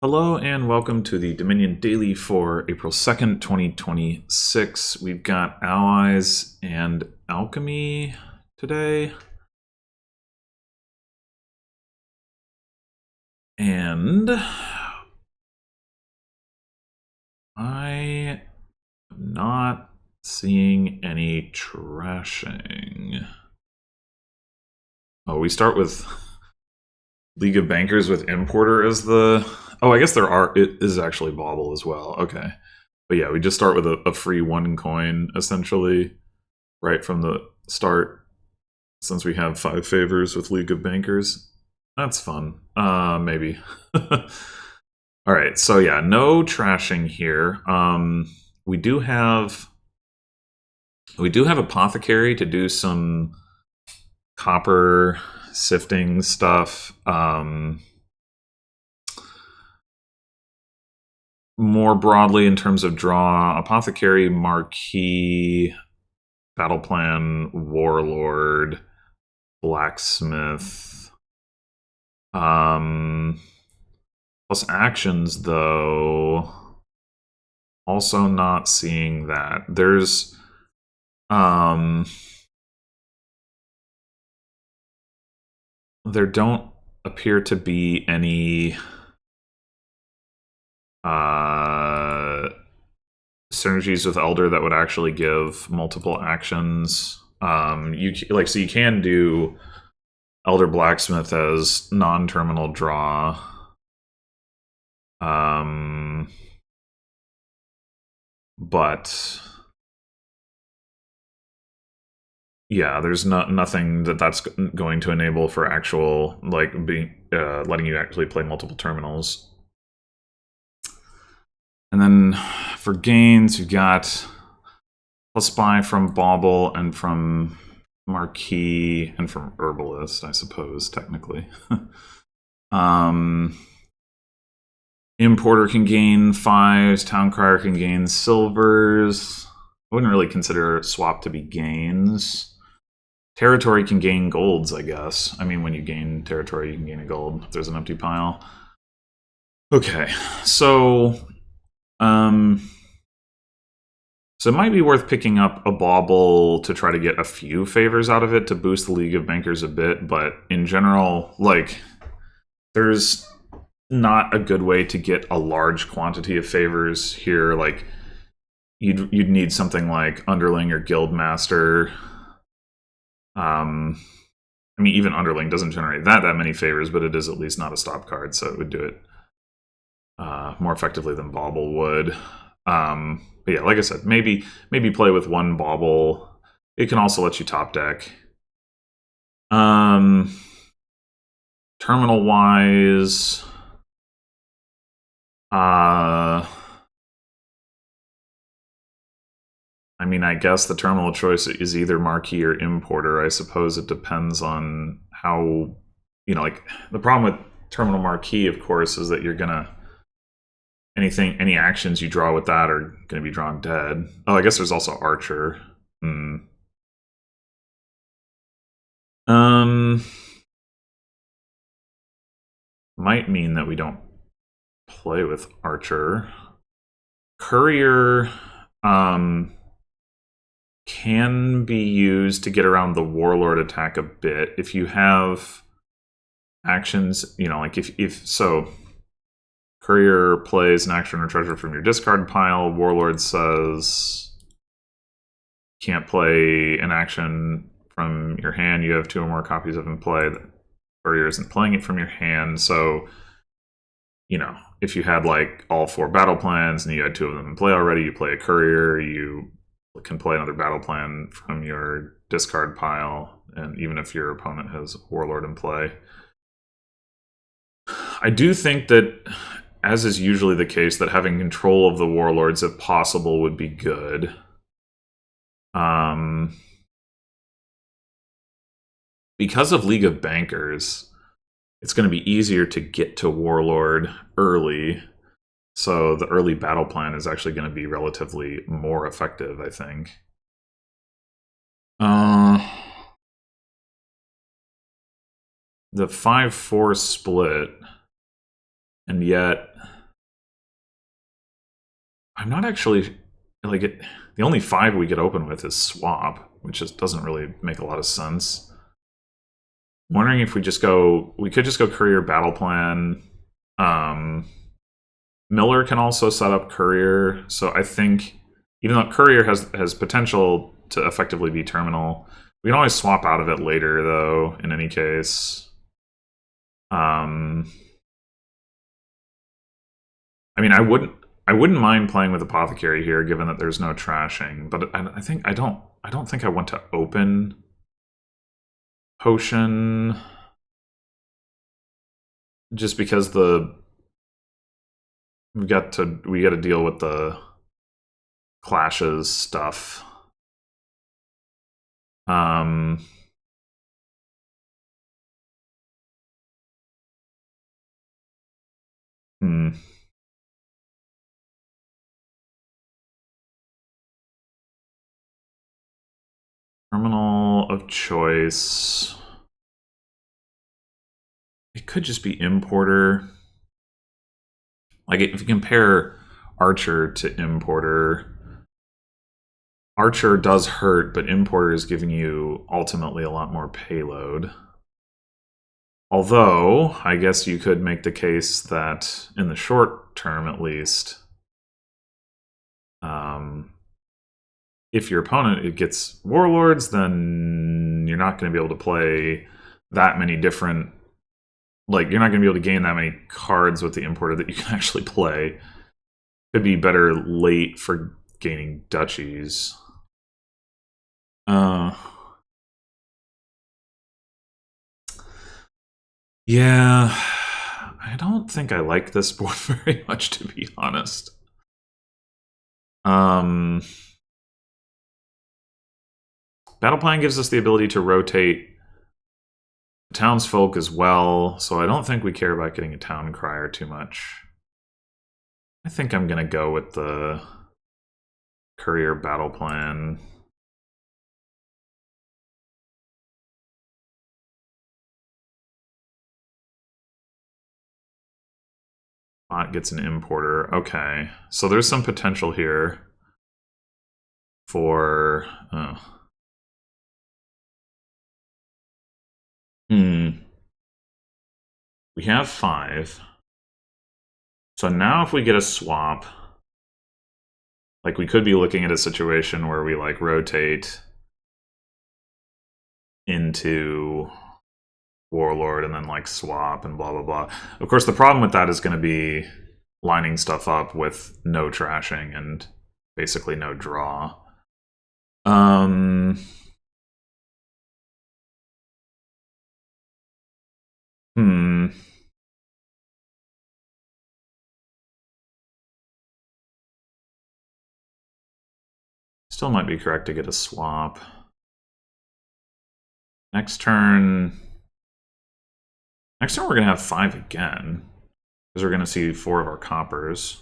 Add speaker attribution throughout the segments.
Speaker 1: Hello and welcome to the Dominion Daily for April 2nd, 2026. We've got Allies and Alchemy today. And I am not seeing any trashing. Oh, we start with League of Bankers with Importer as the... Oh, I guess it is actually Bauble as well. Okay. But yeah, we just start with a free one coin, essentially, right from the start, since we have 5 favors with League of Bankers. That's fun. Maybe. Alright, so yeah, no trashing here. We do have Apothecary to do some copper sifting stuff. More broadly, in terms of draw, Apothecary, Marquee, Battle Plan, Warlord, Blacksmith. Plus actions, though, also not seeing that. There's there don't appear to be any synergies with Elder that would actually give multiple actions. So you can do Elder Blacksmith as non-terminal draw. But yeah, there's nothing that's going to enable for actual, like, letting you actually play multiple terminals. And then for gains, you've got plus buy from Bauble and from Marquee and from Herbalist, I suppose, technically. Importer can gain 5s, Towncrier can gain silvers. I wouldn't really consider swap to be gains. Territory can gain golds, I guess. I mean, when you gain territory, you can gain a gold if there's an empty pile. Okay, so it might be worth picking up a Bauble to try to get a few favors out of it to boost the League of Bankers a bit, but in general, like, there's not a good way to get a large quantity of favors here. Like, you'd need something like Underling or Guildmaster. I mean, even Underling doesn't generate that many favors, but it is at least not a stop card, so it would do it more effectively than Bauble would. But yeah, like I said, maybe play with one Bauble. It can also let you top deck. Terminal wise, I mean, I guess the terminal choice is either Marquee or Importer. I suppose it depends on how, like, the problem with terminal Marquee, of course, is that you're gonna any actions you draw with that are going to be drawn dead. Oh, I guess there's also Archer. Might mean that we don't play with Archer. Courier can be used to get around the Warlord attack a bit. If you have actions, like if so, Courier plays an action or treasure from your discard pile. Warlord says can't play an action from your hand. You have 2 or more copies of in play. Courier isn't playing it from your hand, so if you had like all 4 battle plans and you had 2 of them in play already, you play a Courier. You can play another battle plan from your discard pile, and even if your opponent has Warlord in play. I do think that, as is usually the case, that having control of the Warlords, if possible, would be good. Because of League of Bankers, it's going to be easier to get to Warlord early, so the early battle plan is actually going to be relatively more effective, I think. The 5-4 split And yet, I'm not actually like it. The only 5 we get open with is swap, which just doesn't really make a lot of sense. I'm wondering if we could just go courier battle plan. Miller can also set up courier, so I think even though courier has potential to effectively be terminal, we can always swap out of it later, though. In any case, I mean, I wouldn't mind playing with apothecary here, given that there's no trashing. But I don't think I want to open potion, just because we got to deal with the clashes stuff. Terminal of choice. It could just be importer. Like, if you compare Archer to Importer, Archer does hurt, but Importer is giving you ultimately a lot more payload. Although, I guess you could make the case that, in the short term at least, if your opponent gets Warlords, then you're not going to be able to play that many different... Like, you're not going to be able to gain that many cards with the Importer that you can actually play. Could be better late for gaining duchies. Yeah, I don't think I like this board very much, to be honest. Battle Plan gives us the ability to rotate townsfolk as well, so I don't think we care about getting a town crier too much. I think I'm going to go with the courier battle plan. Bot gets an importer. Okay, so there's some potential here for... We have 5. So now if we get a swap, like, we could be looking at a situation where we, like, rotate into Warlord and then, like, swap and blah, blah, blah. Of course, the problem with that is going to be lining stuff up with no trashing and basically no draw. Still might be correct to get a swap. Next turn we're going to have 5 again, because we're going to see 4 of our coppers.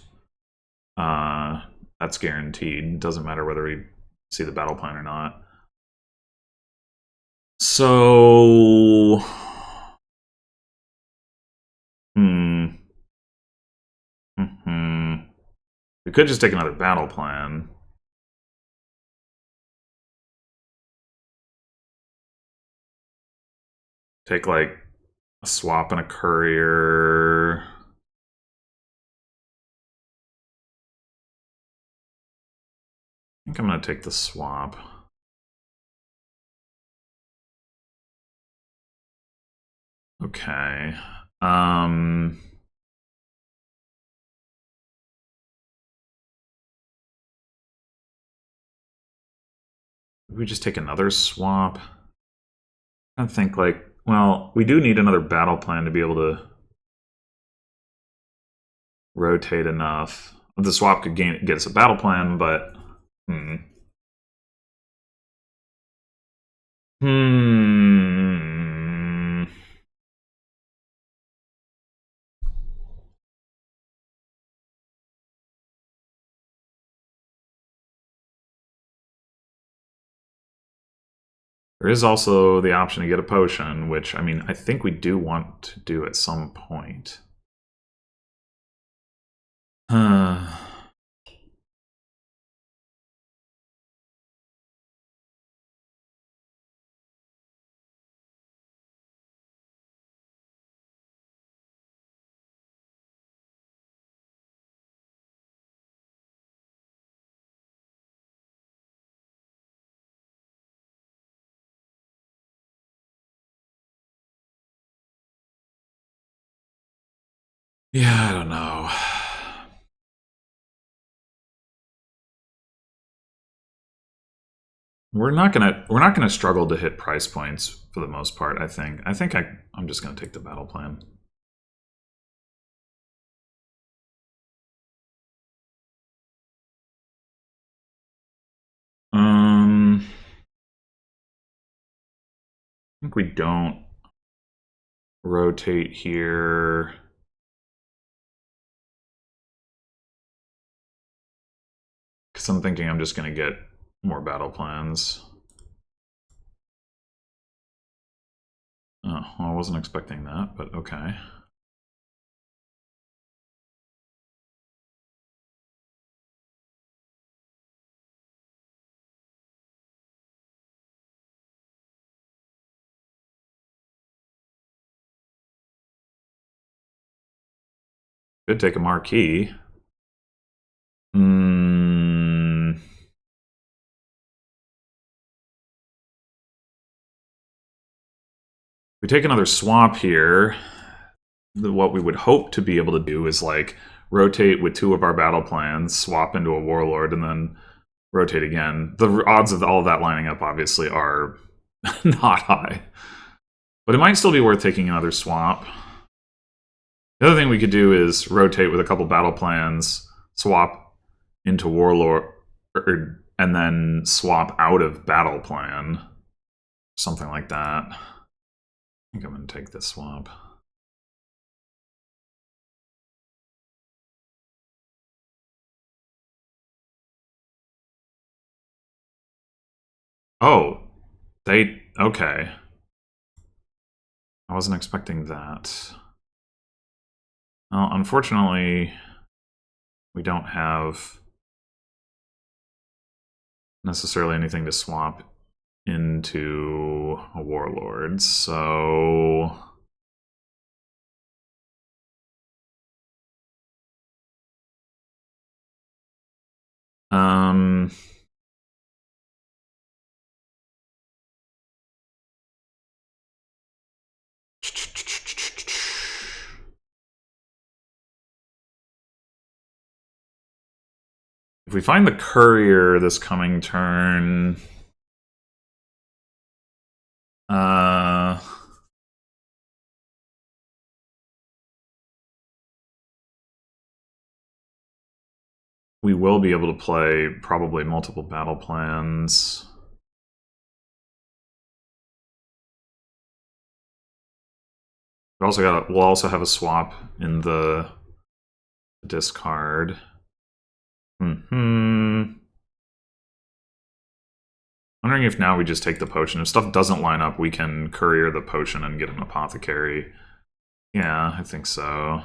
Speaker 1: That's guaranteed. Doesn't matter whether we see the battle plan or not. So... We could just take another battle plan. Take, like, a swap and a courier. I think I'm going to take the swap. Okay. We just take another swap. I think, like, well, we do need another battle plan to be able to rotate enough. The swap could get us a battle plan, but There is also the option to get a potion, which, I mean, I think we do want to do at some point. Yeah, I don't know. We're not gonna struggle to hit price points for the most part. I'm just gonna take the battle plan. I think we don't rotate here. Because I'm thinking I'm just gonna get more battle plans. Oh, well, I wasn't expecting that, but okay. Could take a marquee. We take another swap here. What we would hope to be able to do is like rotate with two of our battle plans, swap into a warlord, and then rotate again. The odds of all of that lining up obviously are not high. But it might still be worth taking another swap. The other thing we could do is rotate with a couple battle plans, swap into warlord, and then swap out of battle plan. Something like that. I think I'm going to take this swap. Oh, okay. I wasn't expecting that. Well, unfortunately, we don't have necessarily anything to swap into a warlord, so... If we find the courier this coming turn... we will be able to play probably multiple battle plans. We'll also have a swap in the discard. Wondering if now we just take the potion. If stuff doesn't line up, we can courier the potion and get an apothecary. Yeah, I think so.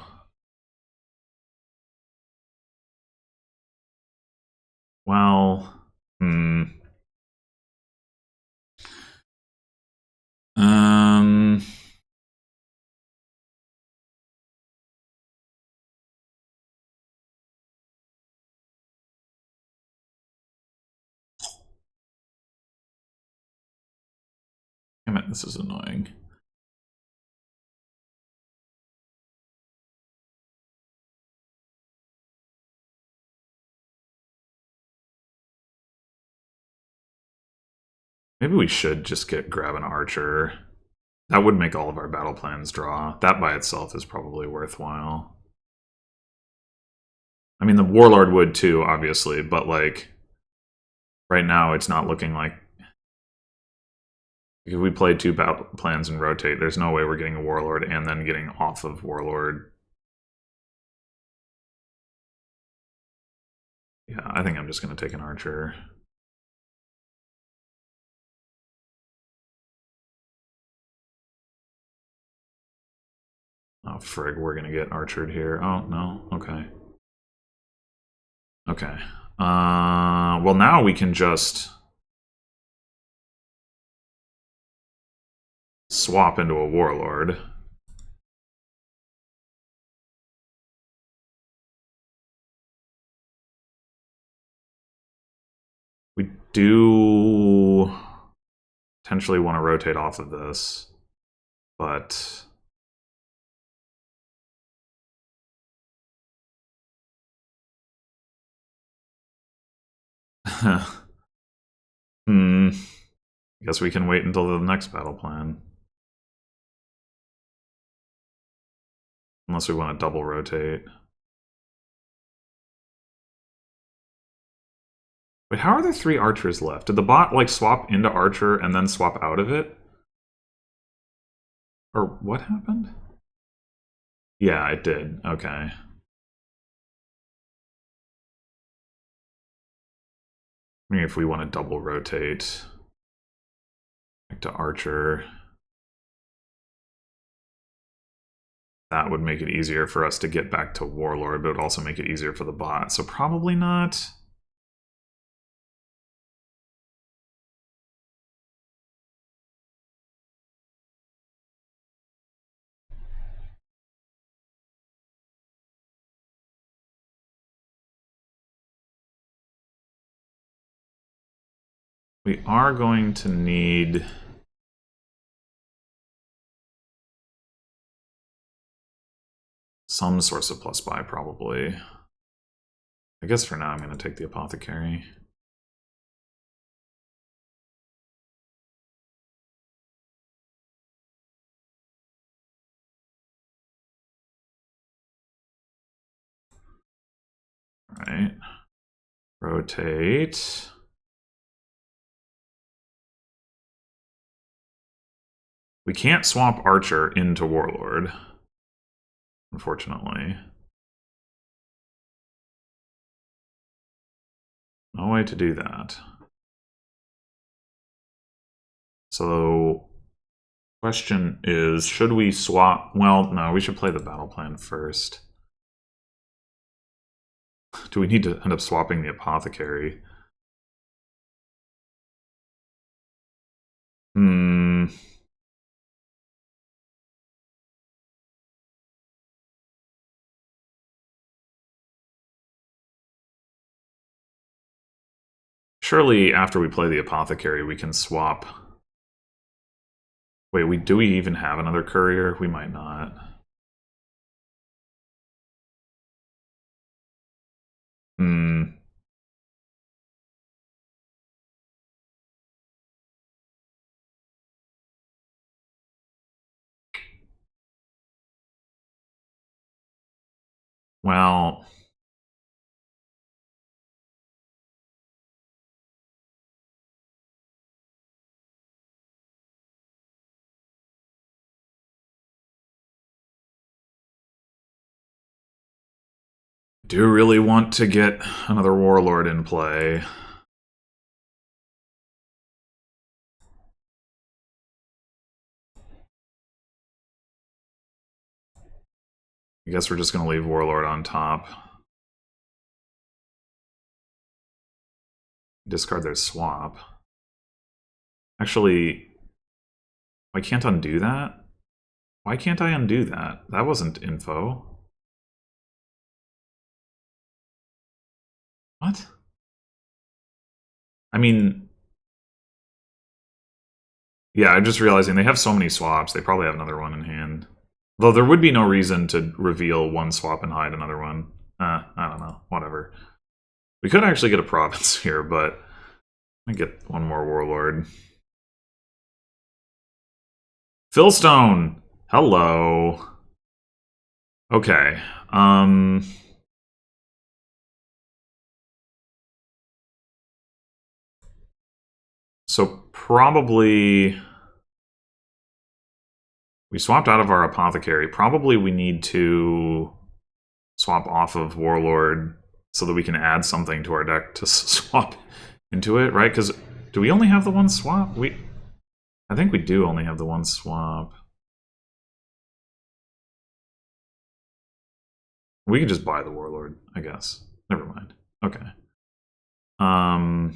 Speaker 1: Well, damn it, this is annoying. Maybe we should just grab an archer. That would make all of our battle plans draw. That by itself is probably worthwhile. I mean, the warlord would too, obviously, but like right now it's not looking like if we play two battle plans and rotate, there's no way we're getting a warlord and then getting off of warlord. Yeah, I think I'm just going to take an archer. Oh, frig, we're going to get archered here. Oh, no, okay. Okay. Well, now we can just swap into a warlord. We do potentially want to rotate off of this, but I guess we can wait until the next battle plan. Unless we want to double rotate. Wait, how are there 3 archers left? Did the bot, like, swap into archer and then swap out of it? Or what happened? Yeah, it did. Okay. Maybe if we want to double rotate back to archer, that would make it easier for us to get back to warlord, but it would also make it easier for the bot. So probably not. We are going to need some source of plus buy, probably. I guess for now I'm going to take the apothecary. All right. Rotate. We can't swap archer into warlord, unfortunately. No way to do that. So, question is, should we swap? Well, no, we should play the battle plan first. Do we need to end up swapping the apothecary? Surely after we play the apothecary, we can swap. Wait, do we even have another courier? We might not. Well, do really want to get another warlord in play. I guess we're just going to leave warlord on top. Discard their swap. Actually, I can't undo that? Why can't I undo that? That wasn't info. What? I mean... Yeah, I'm just realizing they have so many swaps, they probably have another one in hand. Though there would be no reason to reveal one swap and hide another one. I don't know. Whatever. We could actually get a province here, but... I get one more warlord. Philstone! Hello. Okay. So probably... We swapped out of our apothecary. Probably we need to swap off of warlord so that we can add something to our deck to swap into it, right? Because do we only have the one swap? I think we do only have the one swap. We can just buy the warlord, I guess. Never mind. Okay. Um,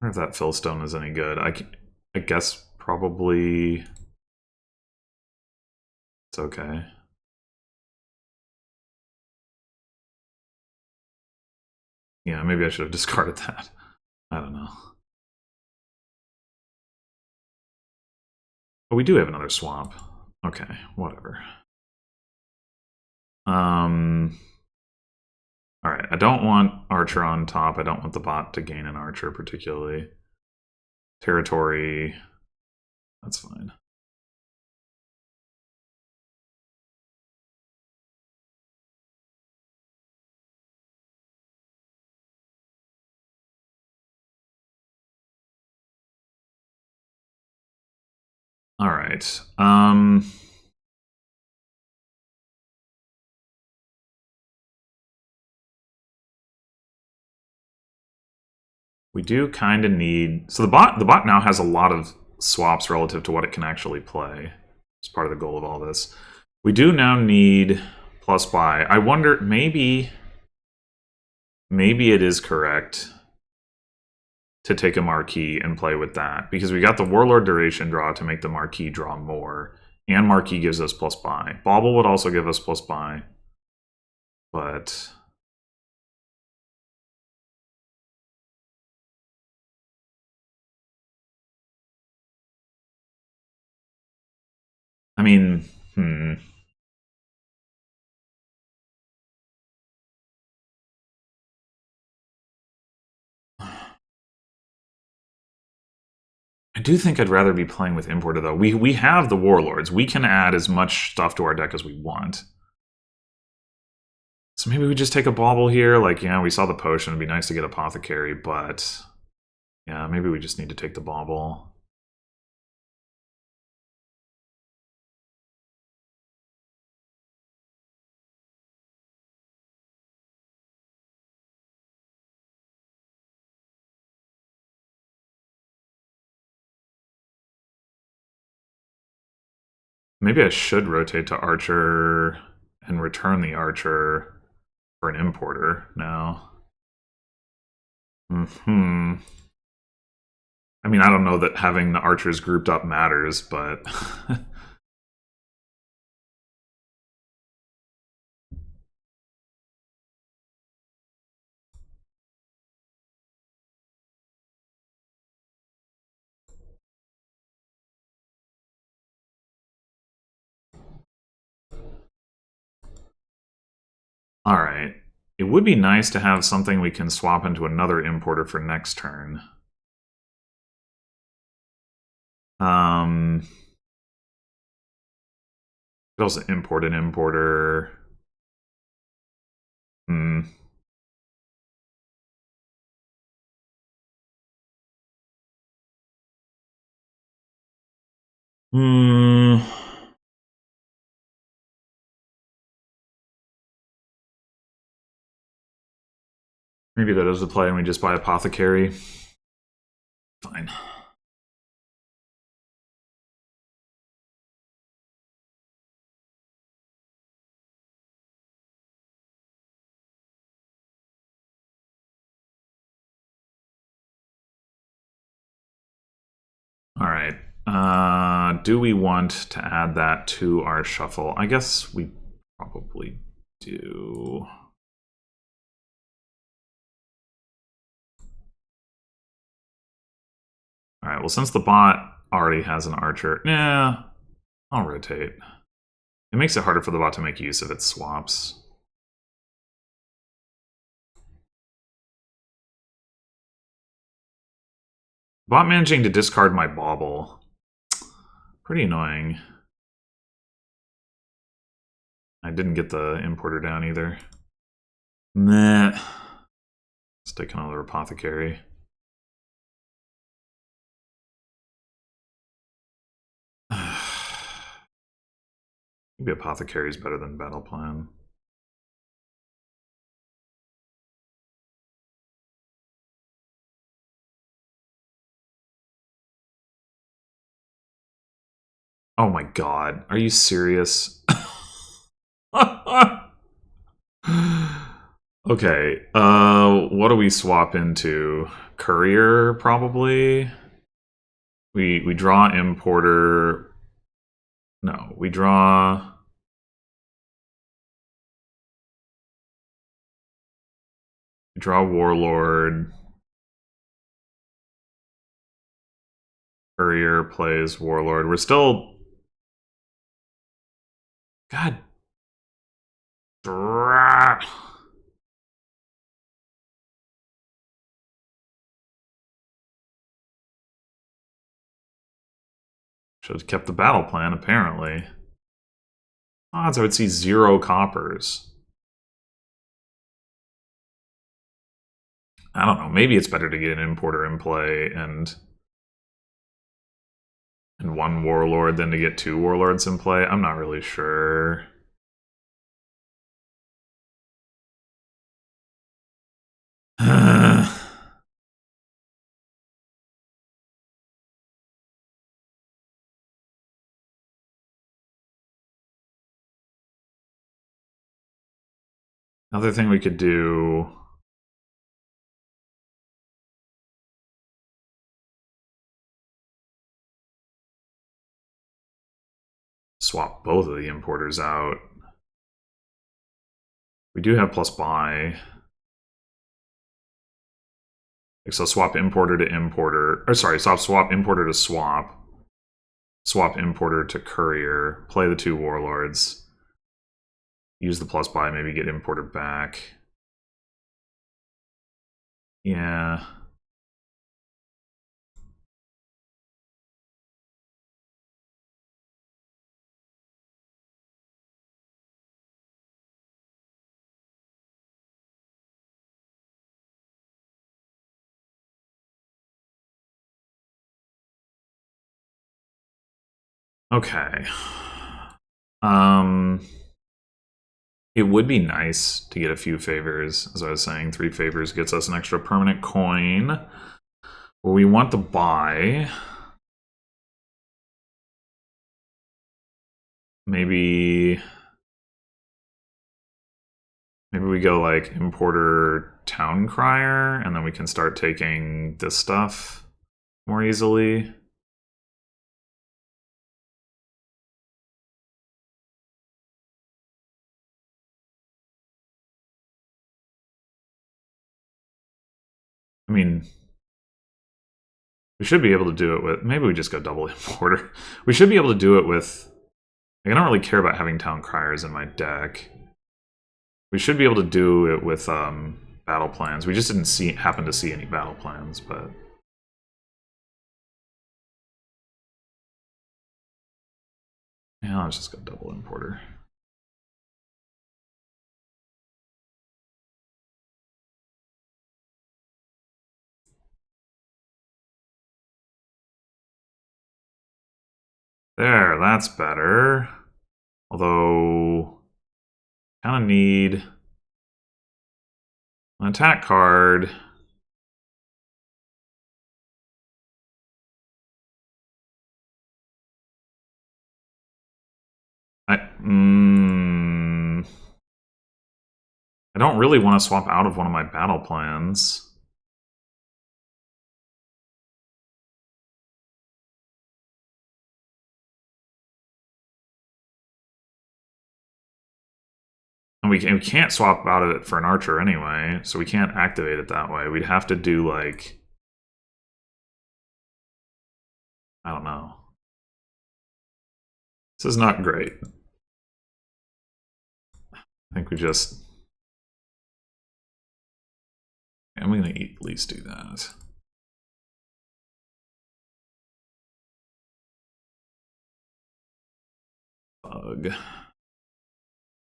Speaker 1: I wonder if that Philstone is any good. I guess probably it's okay. Yeah, maybe I should have discarded that. I don't know. But we do have another swap. Okay, whatever. All right, I don't want Archer on top. I don't want the bot to gain an Archer particularly. Territory, that's fine. All right. We do kind of need. So the bot now has a lot of swaps relative to what it can actually play. It's part of the goal of all this. We do now need plus buy. I wonder, maybe it is correct to take a marquee and play with that, because we got the Warlord duration draw to make the marquee draw more, and marquee gives us plus buy. Bauble would also give us plus buy, but I mean, I do think I'd rather be playing with Importer, though. We have the Warlords. We can add as much stuff to our deck as we want. So maybe we just take a Bauble here. Like, yeah, we saw the potion. It'd be nice to get Apothecary, but yeah, maybe we just need to take the Bauble. Maybe I should rotate to Archer and return the Archer for an Importer now. I mean, I don't know that having the Archers grouped up matters, but all right. It would be nice to have something we can swap into another Importer for next turn. Could also import an Importer. Hmm. Hmm. Maybe that is the play and we just buy Apothecary. Fine. All right. Do we want to add that to our shuffle? I guess we probably do. All right, well, since the bot already has an Archer, yeah, I'll rotate. It makes it harder for the bot to make use of its swaps. Bot managing to discard my Bauble. Pretty annoying. I didn't get the Importer down either. Nah. Let's take another Apothecary. Maybe Apothecary is better than Battle Plan. Oh my god, are you serious? Okay, what do we swap into? Courier, probably? We draw Importer. No, we draw... Warlord. Courier plays Warlord. We're still... God. Should have kept the battle plan, apparently. Odds I would see 0 coppers. I don't know. Maybe it's better to get an Importer in play and 1 Warlord than to get 2 Warlords in play. I'm not really sure. Another thing we could do... Swap both of the Importers out. We do have plus buy. So swap Importer to Importer. Or sorry, swap Importer to swap. Swap Importer to Courier. Play the 2 Warlords. Use the plus buy, maybe get Importer back. Yeah. Okay. It would be nice to get a few favors. As I was saying, 3 favors gets us an extra permanent coin. Well, we want the buy. Maybe we go like Importer Town Crier, and then we can start taking this stuff more easily. I mean, we should be able to do it with... Maybe we just go double Importer. We should be able to do it with... I don't really care about having Town Criers in my deck. We should be able to do it with battle plans. We just didn't happen to see any battle plans, but... Yeah, let's just go double Importer. There, that's better. Although, kind of need an attack card. I don't really want to swap out of one of my battle plans. And we can't swap out of it for an archer anyway, so we can't activate it that way. We'd have to do, like... I don't know. This is not great. I think we just... I'm going to at least do that. Bug.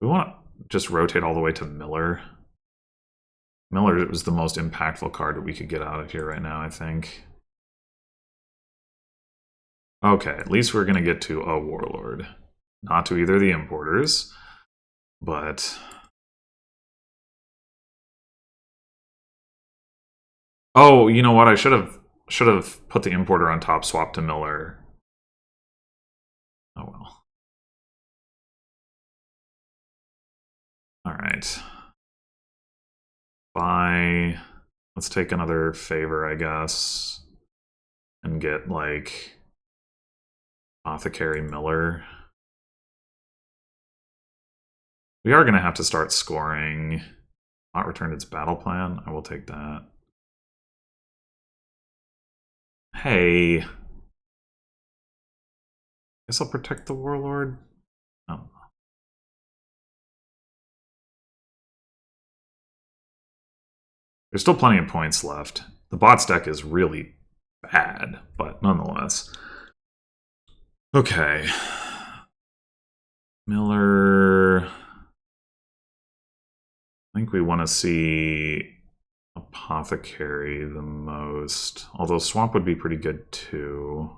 Speaker 1: We want to just rotate all the way to Miller. Miller was the most impactful card that we could get out of here right now, I think. Okay, at least we're going to get to a Warlord. not to either of the importers, but... Oh, you know what? I should have put the importer on top, swapped to Miller. Oh well. All right. Buy. Let's take another favor, I guess, and get like Apothecary Miller. We are going to have to start scoring. Not returned its battle plan. I will take that. Hey. Guess I'll protect the Warlord. Oh. There's still plenty of points left. The bots deck is really bad, but nonetheless. Okay. Miller. I think we want to see Apothecary the most. Although Swamp would be pretty good too.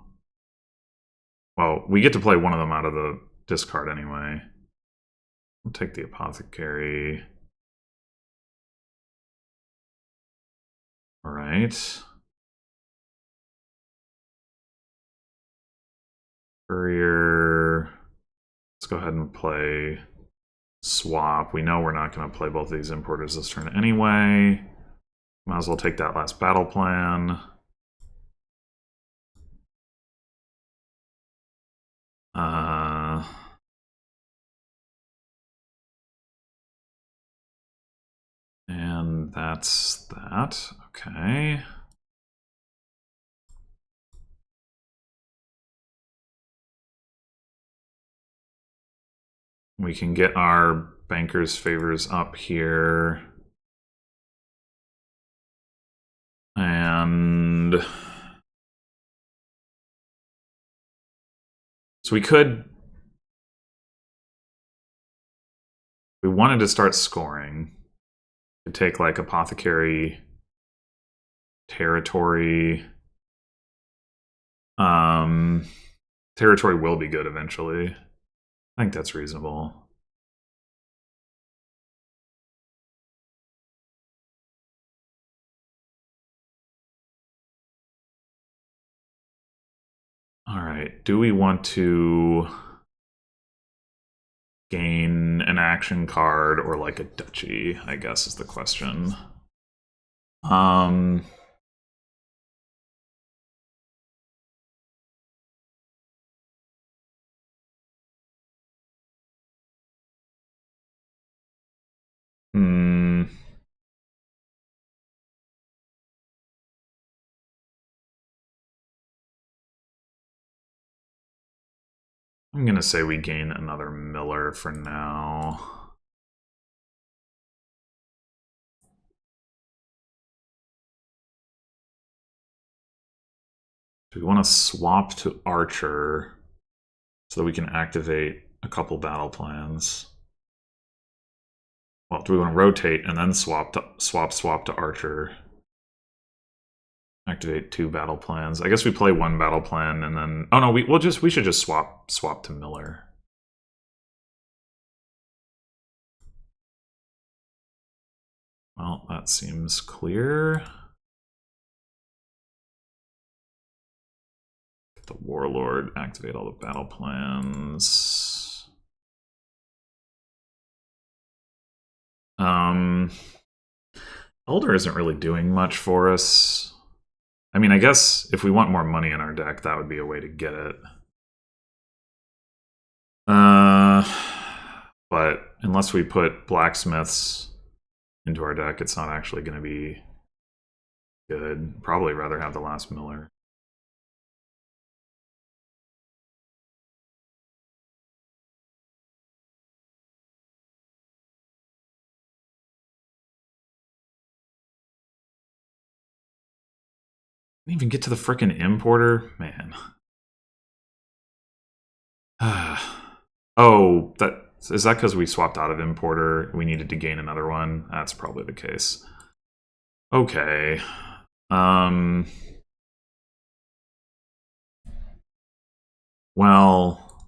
Speaker 1: Well, we get to play one of them out of the discard anyway. We'll take the Apothecary. All right. Courier. Let's go ahead and play Swap. We know we're not going to play both of these importers this turn anyway. Might as well take that last battle plan. And that's that. Okay. We can get our banker's favors up here. And so we could... We wanted to start scoring. To take like Apothecary, Territory. Territory will be good eventually. I think that's reasonable. All right. Do we want to gain an action card or like a duchy, I guess is the question. I'm going to say we gain another Miller for now. Do we want to swap to Archer so that we can activate a couple battle plans? Well, do we want to rotate and then swap to Archer? Activate 2 battle plans. I guess we play 1 battle plan and then... Oh no, we should just swap to Miller. Well, that seems clear. Get the Warlord, activate all the battle plans. Elder isn't really doing much for us. I mean, I guess if we want more money in our deck, that would be a way to get it. But unless we put blacksmiths into our deck, it's not actually going to be good. Probably rather have the last Miller. Didn't even get to the frickin' importer? Man. Oh, is that because we swapped out of importer? We needed to gain another one? That's probably the case. Okay. Well,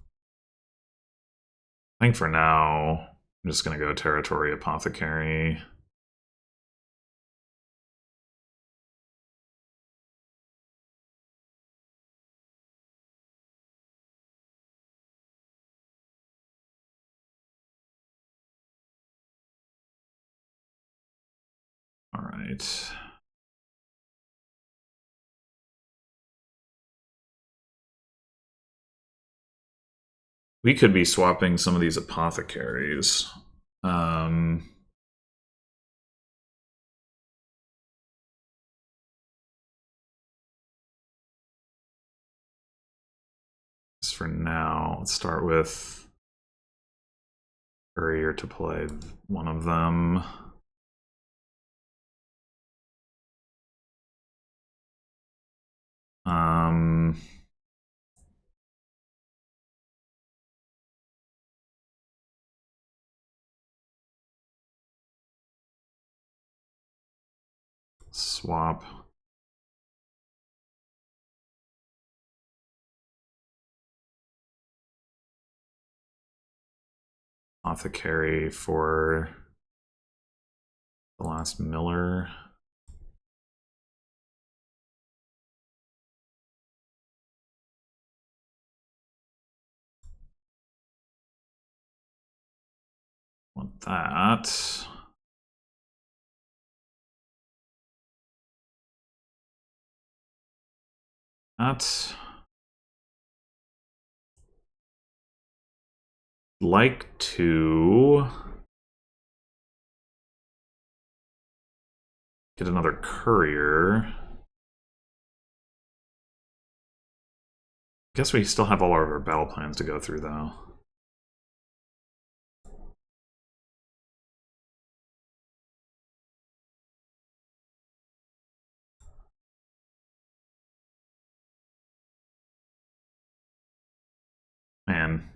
Speaker 1: I think for now, I'm just going to go Territory Apothecary. All right. We could be swapping some of these apothecaries. Just for now, let's start with Courier to play one of them. Swap. Apothecary for the last Miller. Want that. That. Like to get another courier. Guess we still have all of our battle plans to go through, though. Man.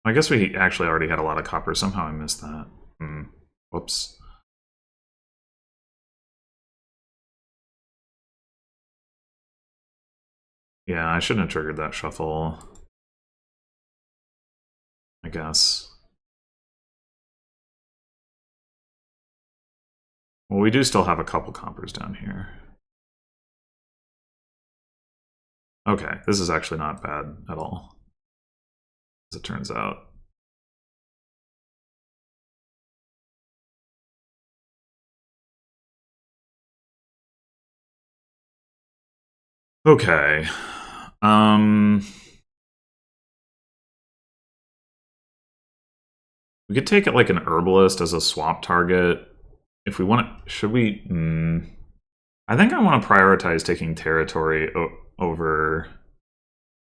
Speaker 1: I guess we actually already had a lot of copper. Somehow I missed that. Whoops. Yeah, I shouldn't have triggered that shuffle. I guess. Well, we do still have a couple coppers down here. Okay, this is actually not bad at all, as it turns out. Okay. We could take it like an herbalist as a swap target. If we want to, should we? I think I want to prioritize taking territory over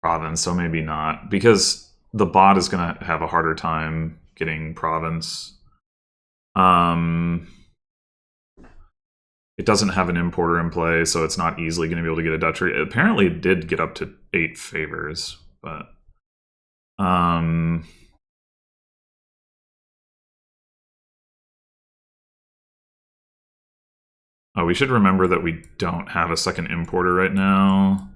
Speaker 1: province, so maybe not. Because the bot is going to have a harder time getting province. It doesn't have an importer in play, so it's not easily going to be able to get a Dutchery. Apparently it did get up to 8 favors, but... Oh, we should remember that we don't have a second importer right now.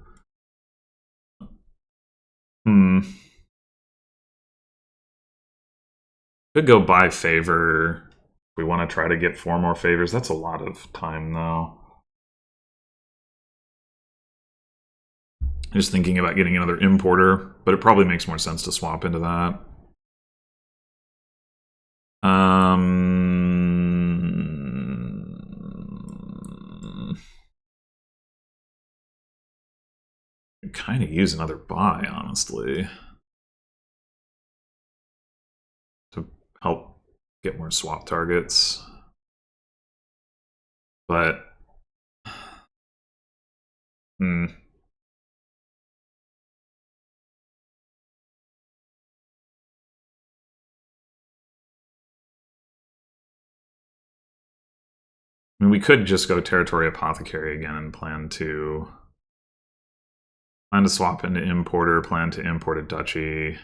Speaker 1: Could go by favor. We want to try to get 4 more favors. That's a lot of time, though. Just thinking about getting another importer, but it probably makes more sense to swap into that. Kind of use another buy, honestly, to help get more swap targets. But I mean, we could just go Territory Apothecary again and plan to swap into importer, plan to import a duchy.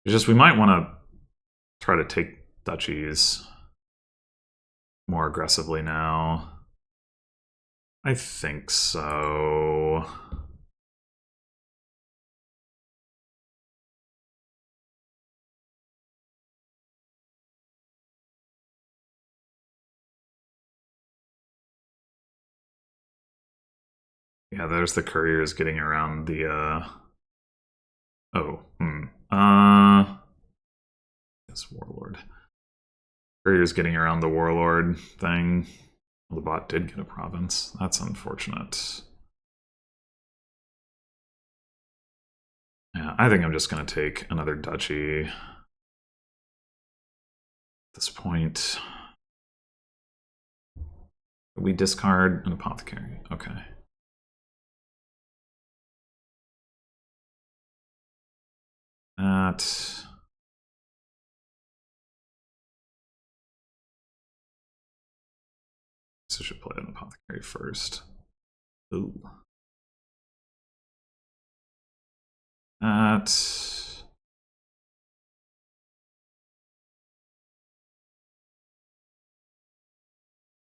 Speaker 1: It's just we might want to try to take duchies more aggressively now. I think so. Yeah, there's the couriers getting around the Yes, warlord. Courier's getting around the warlord thing. Well, the bot did get a province. That's unfortunate. Yeah, I think I'm just going to take another duchy at this point. We discard an apothecary. Okay. That. So I should play an apothecary first. Ooh. That.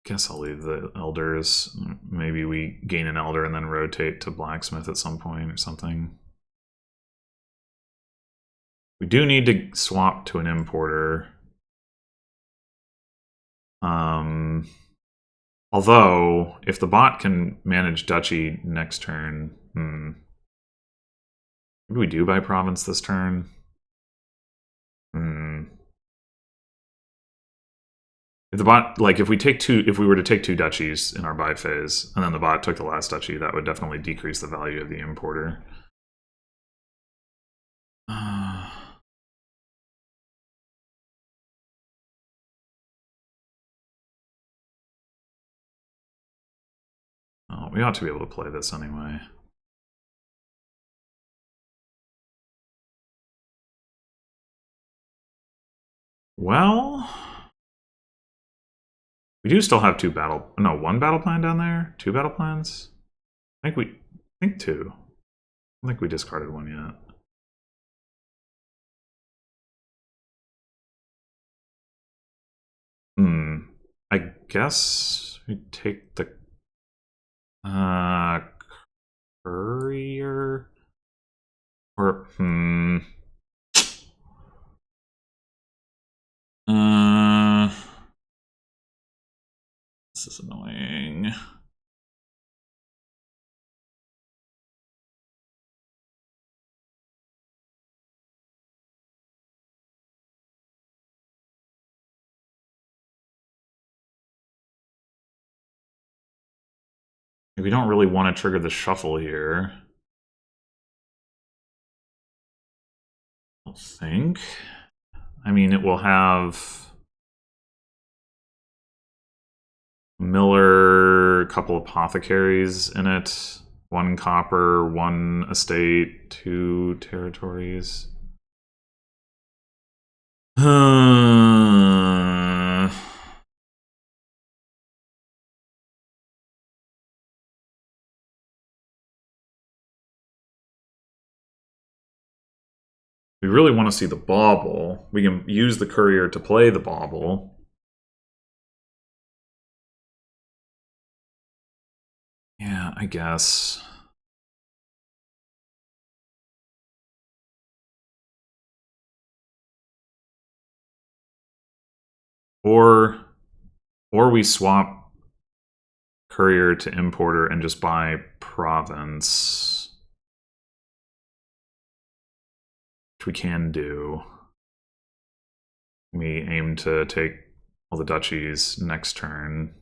Speaker 1: Guess I'll leave the elders. Maybe we gain an elder and then rotate to blacksmith at some point or something. We do need to swap to an importer. Although, if the bot can manage duchy next turn, what do we do by province this turn? If the bot, like, if we were to take two duchies in our buy phase, and then the bot took the last duchy, that would definitely decrease the value of the importer. Oh, we ought to be able to play this anyway. Well, we do still have one battle plan down there? Two battle plans? I think two. I don't think we discarded one yet. I guess we take the courier or this is annoying. We don't really want to trigger the shuffle here. I don't think. I mean, it will have Miller, a couple apothecaries in it, one copper, one estate, two territories. We really want to see the bauble. We can use the courier to play the bauble. Yeah, I guess. Or we swap courier to importer and just buy province. Which we can do. We aim to take all the duchies next turn.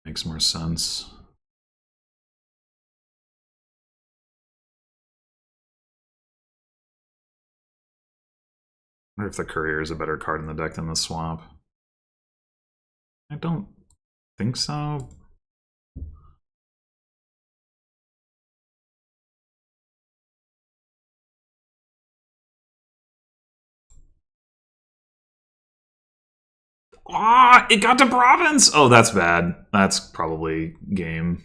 Speaker 1: Makes more sense. I wonder if the courier is a better card in the deck than the swap. I don't think so. Ah, it got to province. Oh, that's bad. That's probably game.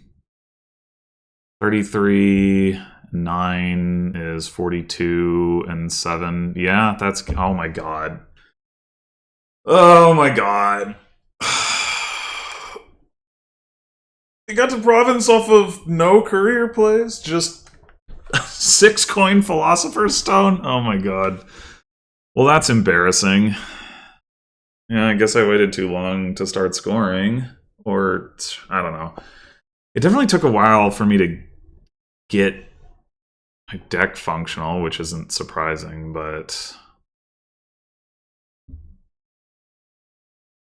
Speaker 1: 33, 9 is 42, and 7. Yeah, that's. Oh my god. Oh my god. It got to province off of no career plays, just 6-coin Philosopher's Stone. Oh my god. Well, that's embarrassing. Yeah, I guess I waited too long to start scoring. Or, I don't know. It definitely took a while for me to get my deck functional, which isn't surprising, but...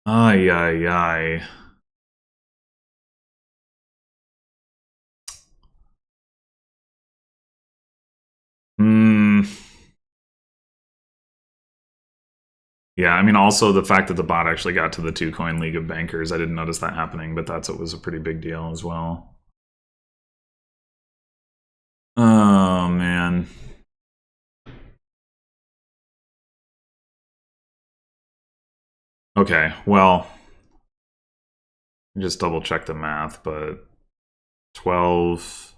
Speaker 1: Ay, ay, ay. Hmm. Yeah, I mean, also the fact that the bot actually got to the 2-coin League of Bankers, I didn't notice that happening, but that's what was a pretty big deal as well. Oh, man. Okay, well, just double check the math, but 12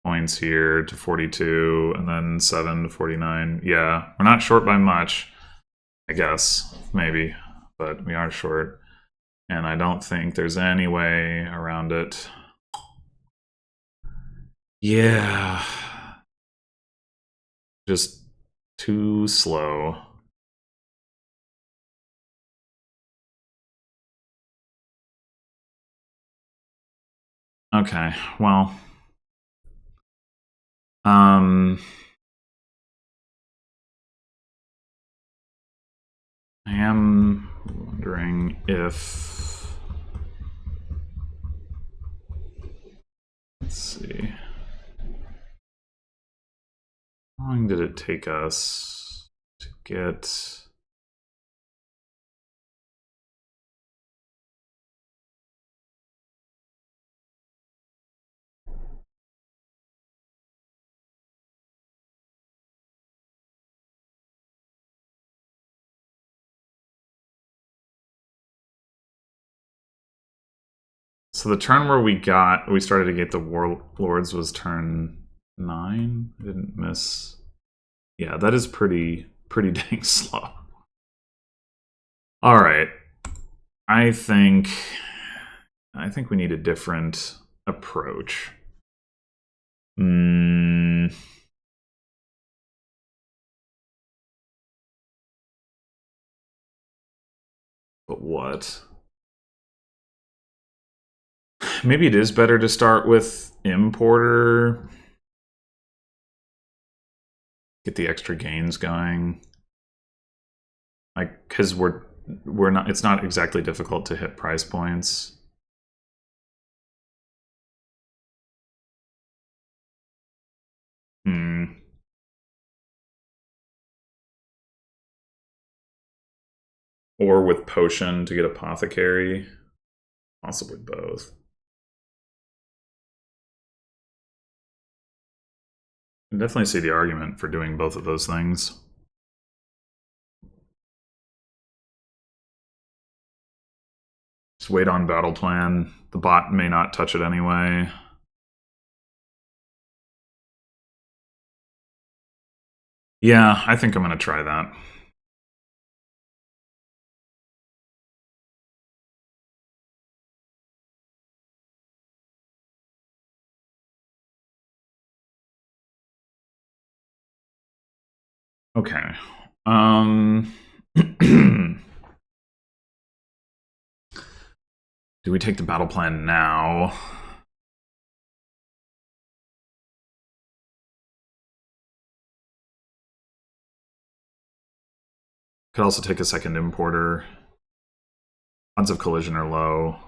Speaker 1: points here to 42, and then 7 to 49. Yeah, we're not short by much, I guess, maybe, but we are short. And I don't think there's any way around it. Yeah. Just too slow. Okay, well. I am wondering if... Let's see. How long did it take us to get... So the turn where we started to get the warlords was turn 9. I didn't miss. Yeah, that is pretty dang slow. All right, I think we need a different approach. But what? Maybe it is better to start with importer. Get the extra gains going. Like, because we're not. It's not exactly difficult to hit price points. Or with potion to get apothecary. Possibly both. I definitely see the argument for doing both of those things. Just wait on battle plan. The bot may not touch it anyway. Yeah, I think I'm going to try that. Okay. Do we take the battle plan now? Could also take a second importer. Odds of collision are low.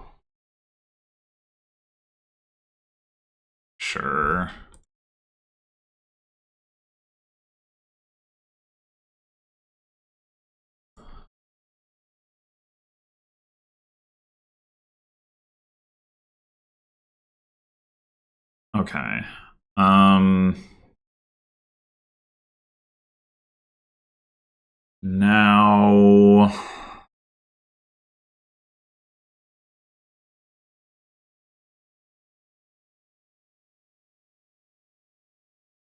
Speaker 1: Sure. Okay. Now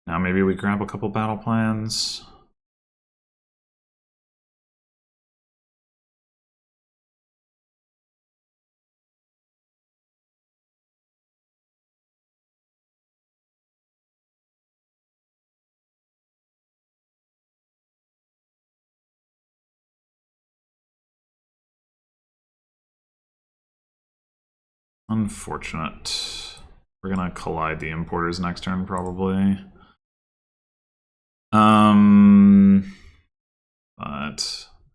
Speaker 1: Now maybe we grab a couple battle plans. Unfortunate. We're gonna collide the importers next turn, probably. But I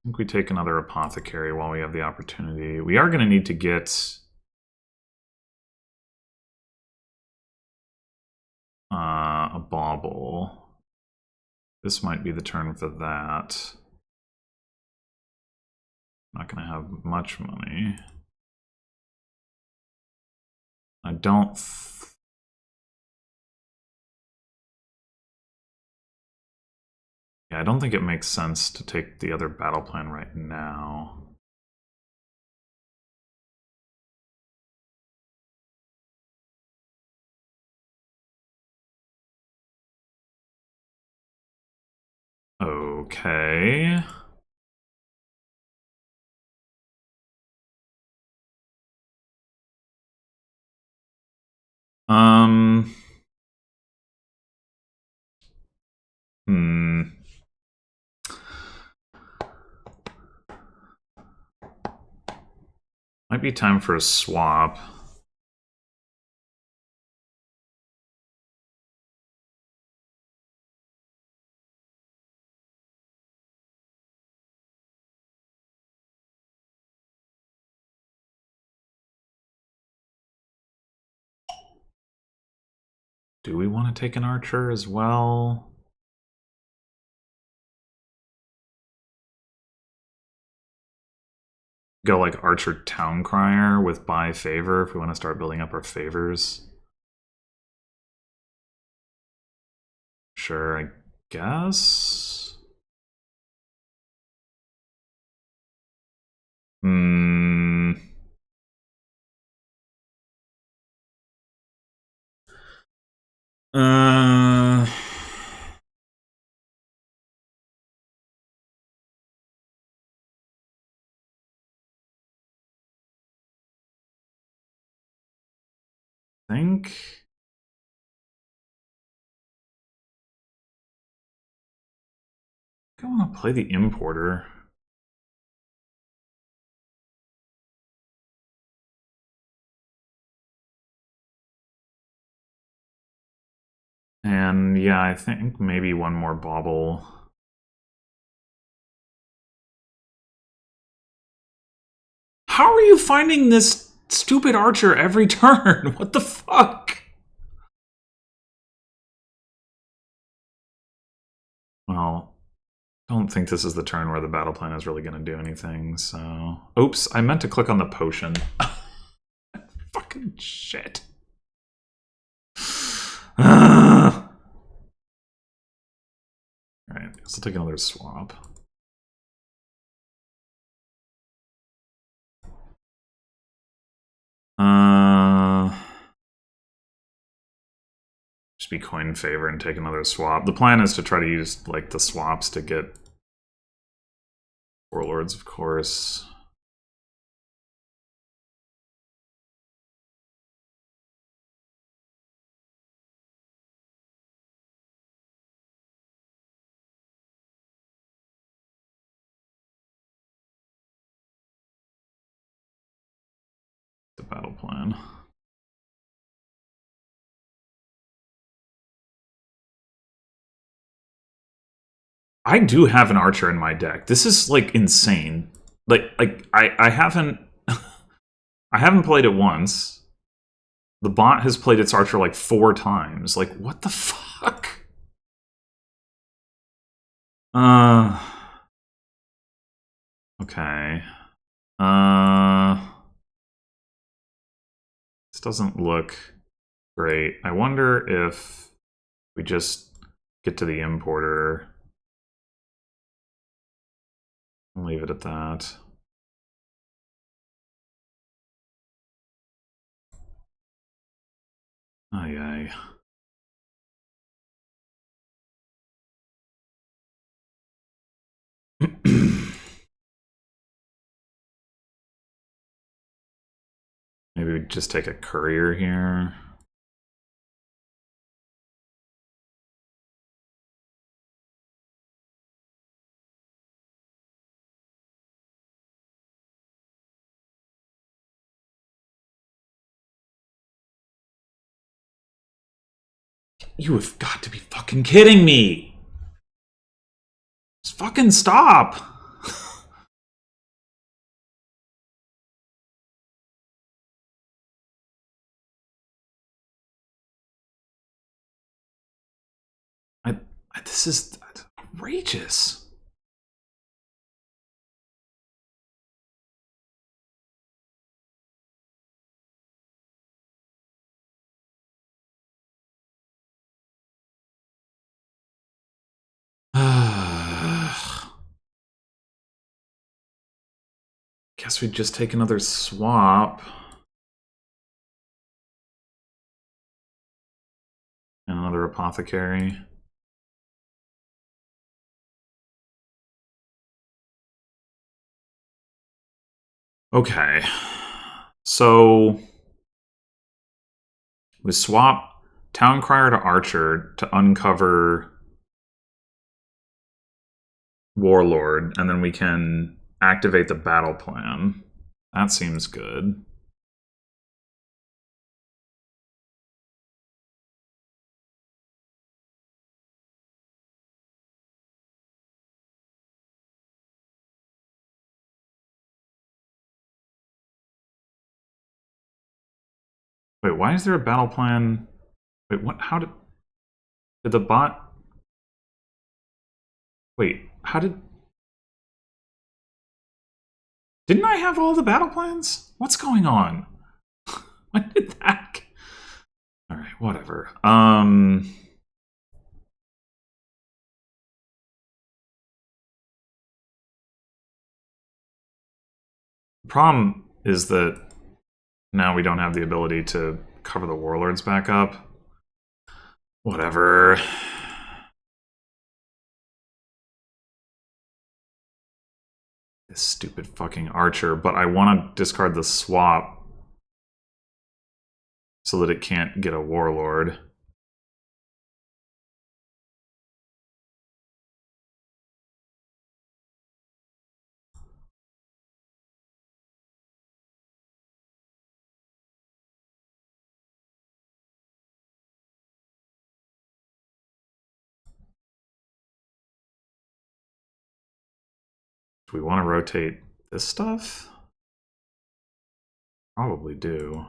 Speaker 1: think we take another apothecary while we have the opportunity. We are gonna need to get a bauble. This might be the turn for that. Not gonna have much money. I don't. Yeah, I don't think it makes sense to take the other battle plan right now. Okay. Might be time for a swap. Do we want to take an archer as well? Go like Archer Town Crier with buy favor if we want to start building up our favors. Sure, I guess. Hmm. Uh. Think. I want to play the importer. And yeah, I think maybe one more bauble. How are you finding this stupid archer every turn? What the fuck? Well, I don't think this is the turn where the battle plan is really going to do anything, so... Oops, I meant to click on the potion. Fucking shit. Alright, so I'll take another swap. Just be coin in favor and take another swap. The plan is to try to use like the swaps to get warlords, of course. The battle plan. I do have an archer in my deck. This is like insane. Like I haven't I haven't played it once. The bot has played its archer like 4 times. Like what the fuck? Okay. This doesn't look great. I wonder if we just get to the importer and leave it at that. Aye, aye. Maybe we just take a courier here. You have got to be fucking kidding me! Just fucking stop! This is outrageous. Guess we'd just take another swap. And another apothecary. Okay. So we swap Town Crier to Archer to uncover Warlord, and then we can activate the battle plan. That seems good. Wait, why is there a battle plan? Wait, what? How did the bot? Wait, how did? Didn't I have all the battle plans? What's going on? When did that? All right, whatever. The problem is that now we don't have the ability to cover the warlords back up. Whatever. This stupid fucking Archer, but I want to discard the swap so that it can't get a warlord. Do we want to rotate this stuff? Probably do.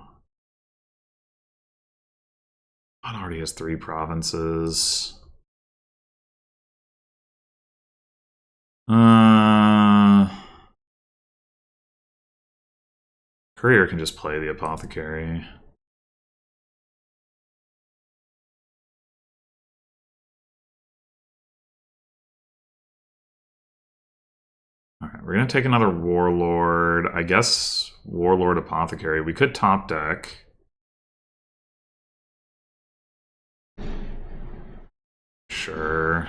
Speaker 1: It already has 3 provinces. Courier can just play the apothecary. Alright, we're gonna take another Warlord. I guess Warlord Apothecary. We could top deck. Sure.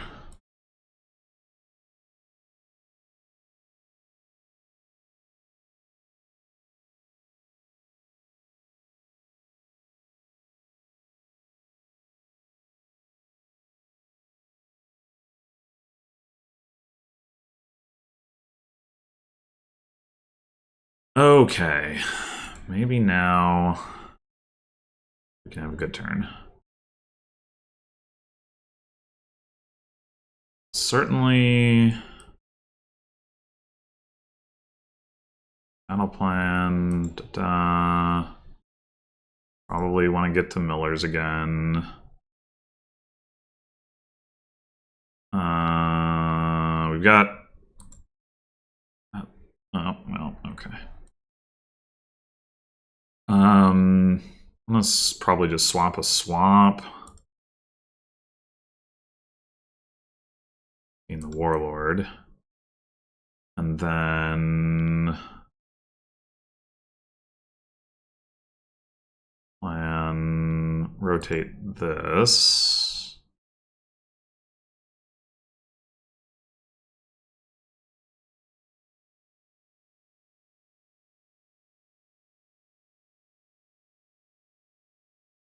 Speaker 1: Okay. Maybe now we can have a good turn. Certainly. Battle plan. Da-da. Probably want to get to Miller's again. We've got. Oh, well, okay. Let's probably just swap a swap. In the Warlord. And then plan rotate this.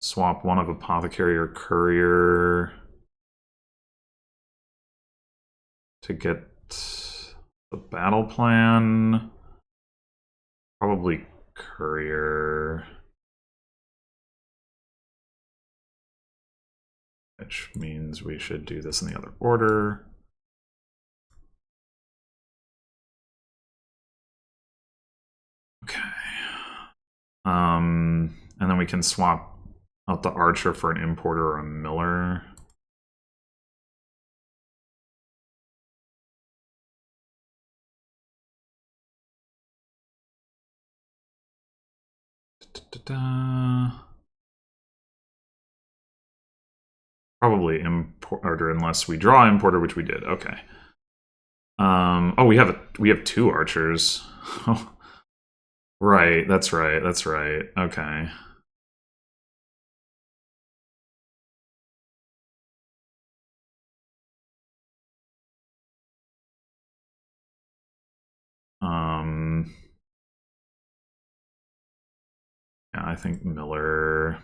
Speaker 1: swap one of Apothecary or Courier to get the battle plan. Probably Courier. Which means we should do this in the other order. Okay. And then we can swap out the Archer for an Importer or a Miller. Probably Importer unless we draw Importer, which we did. Okay. Oh, we have 2 Archers. Right, that's right, that's right. Okay. Yeah, I think Miller.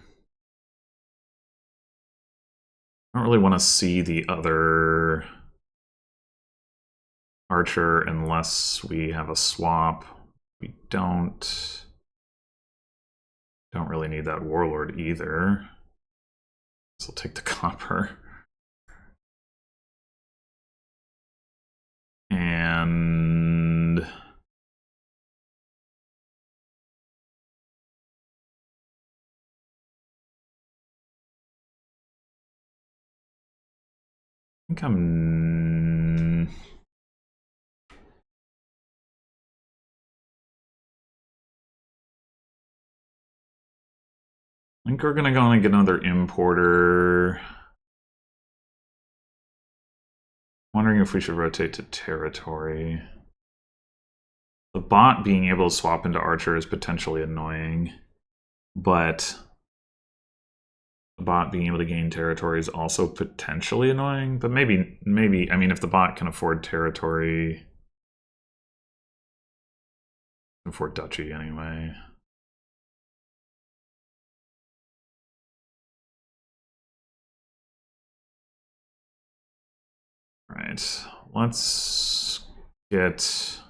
Speaker 1: I don't really want to see the other Archer unless we have a swap. We don't really need that Warlord either. So we'll take the copper. And I think we're gonna go and get another Importer. Wondering if we should rotate to Territory. The bot being able to swap into Archer is potentially annoying, but the bot being able to gain territory is also potentially annoying. But maybe, I mean, if the bot can afford territory, afford duchy anyway. All right, let's get.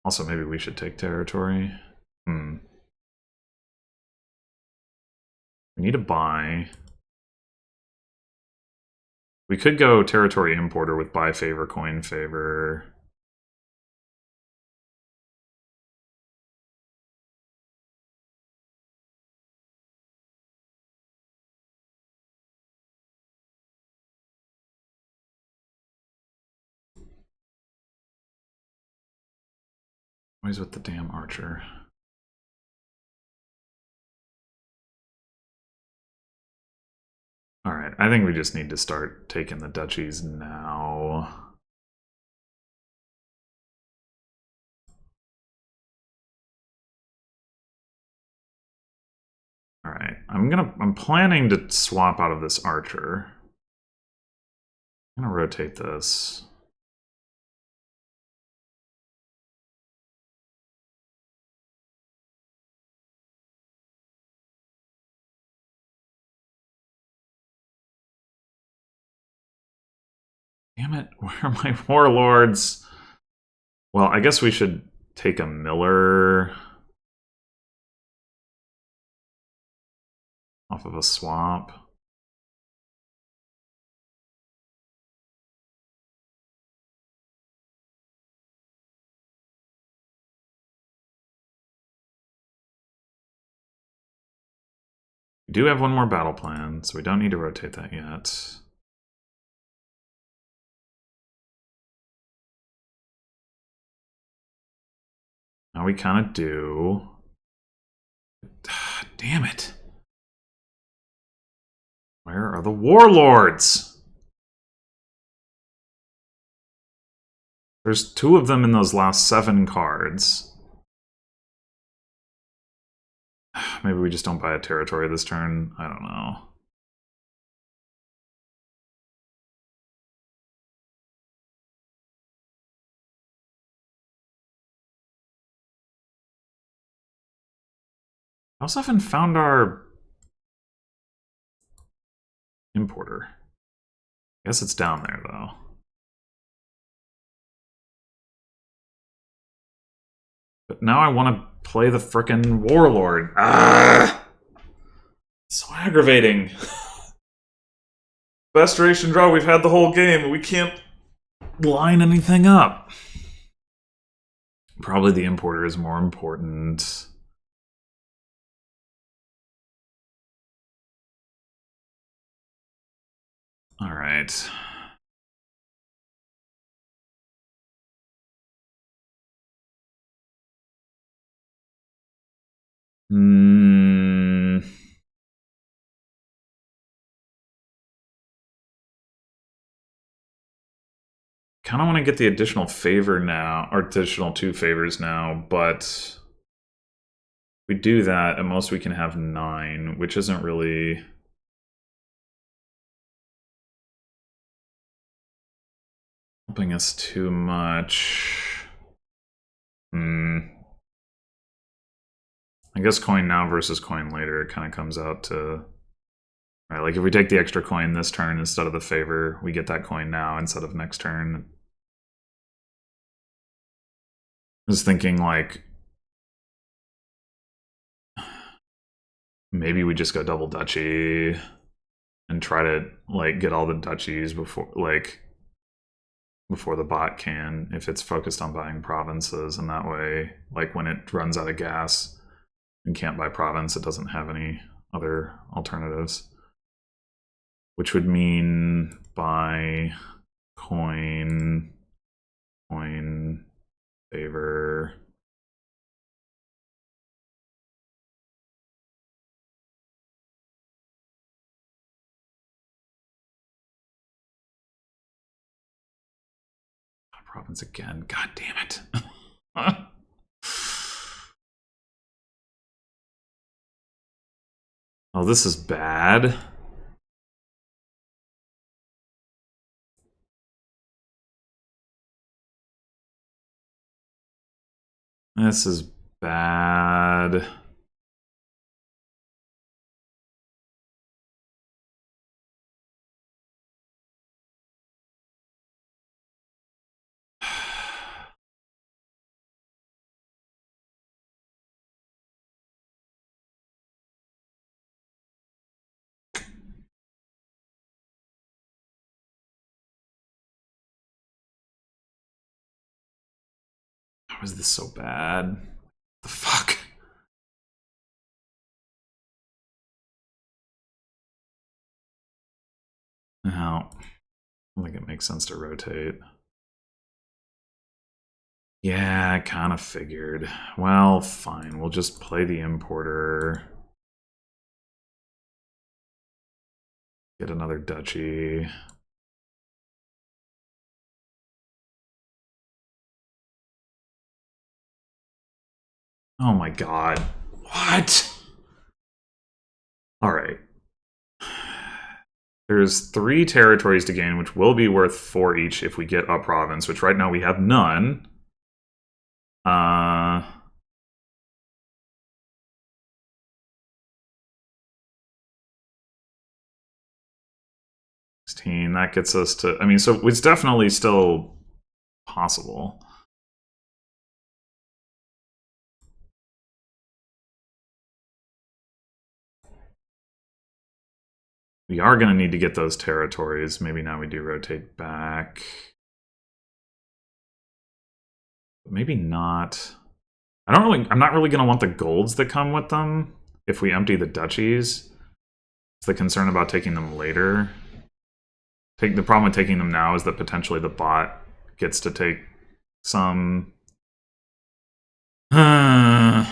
Speaker 1: Also, maybe we should take territory. We need to buy. We could go territory importer with buy favor, coin favor. Always with the damn Archer. All right, I think we just need to start taking the duchies now. All right, I'm planning to swap out of this Archer. I'm gonna rotate this. Damn it, where are my warlords? Well, I guess we should take a Miller off of a swap. We do have one more battle plan, so we don't need to rotate that yet. Now we kind of do. Damn it. Where are the warlords? There's 2 of them in those last 7 cards. Maybe we just don't buy a territory this turn. I don't know. I also haven't found our importer. I guess it's down there, though. But now I want to play the frickin' Warlord. Ah! So aggravating. Best ration draw we've had the whole game. We can't line anything up. Probably the importer is more important. All right. Kind of want to get the additional favor now, or additional 2 favors now, but if we do that, at most we can have 9, which isn't really helping us too much. I guess coin now versus coin later, it kind of comes out to... Right, like if we take the extra coin this turn instead of the favor, we get that coin now instead of next turn. I was thinking like... maybe we just go double duchy and try to like get all the duchies before the bot can, if it's focused on buying provinces, and that way, like when it runs out of gas and can't buy province, it doesn't have any other alternatives. Which would mean buy coin, favor. Province again. God damn it. Oh, this is bad. This is bad. How is this so bad? The fuck? No. I don't think it makes sense to rotate. Yeah, I kind of figured. Well, fine. We'll just play the importer. Get another duchy. Oh my god. What? Alright. There's 3 territories to gain, which will be worth 4 each if we get a province, which right now we have none. 16, that gets us to... I mean, so it's definitely still possible. We are going to need to get those territories. Maybe now we do rotate back. But maybe not. I'm not really going to want the golds that come with them if we empty the duchies. It's the concern about taking them later. The problem with taking them now is that potentially the bot gets to take some... like,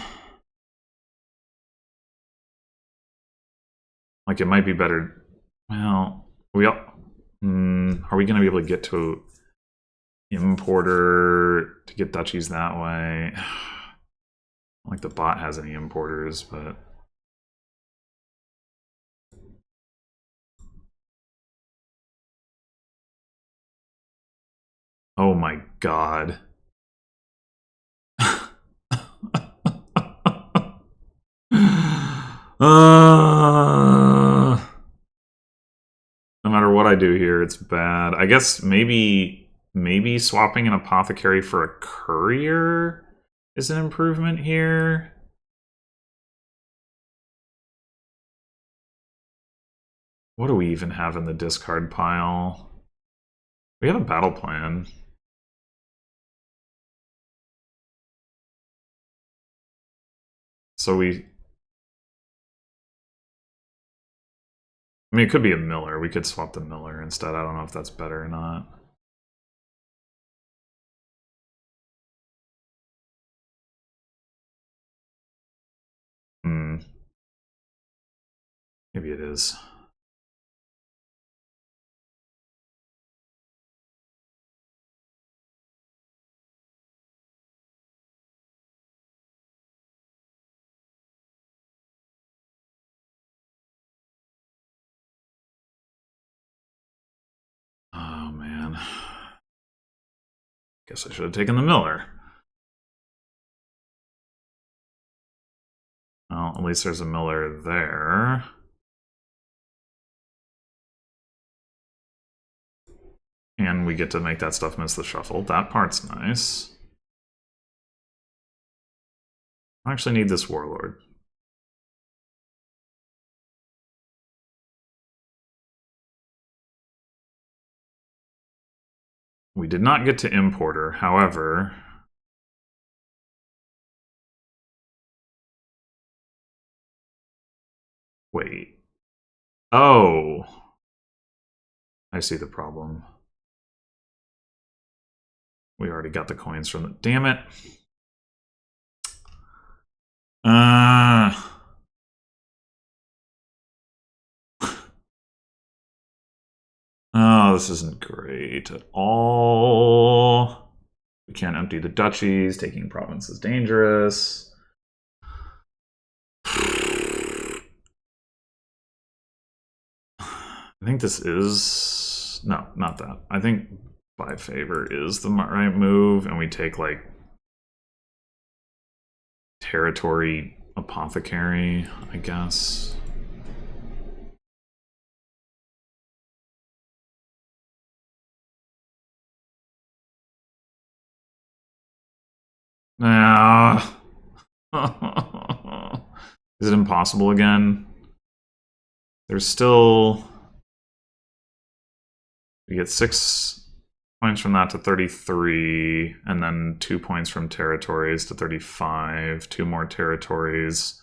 Speaker 1: it might be better... Well, are we going to be able to get to importer to get duchies that way? Like the bot has any importers, but... Oh my god. No matter what I do here, it's bad. I guess maybe swapping an apothecary for a courier is an improvement here. What do we even have in the discard pile? We have a battle plan. So I mean, it could be a Miller. We could swap the Miller instead. I don't know if that's better or not. Maybe it is. Oh, man. Guess I should have taken the Miller. Well, at least there's a Miller there. And we get to make that stuff miss the shuffle. That part's nice. I actually need this Warlord. We did not get to Importer, however... Wait. Oh! I see the problem. We already got the coins from the... Damn it! Oh, this isn't great at all. We can't empty the duchies. Taking province is dangerous. I think this is... No, not that. I think by favor is the right move, and we take, like, territory apothecary, I guess. Nah. Is it impossible again? There's still... We get 6 points from that to 33, and then 2 points from territories to 35. 2 more territories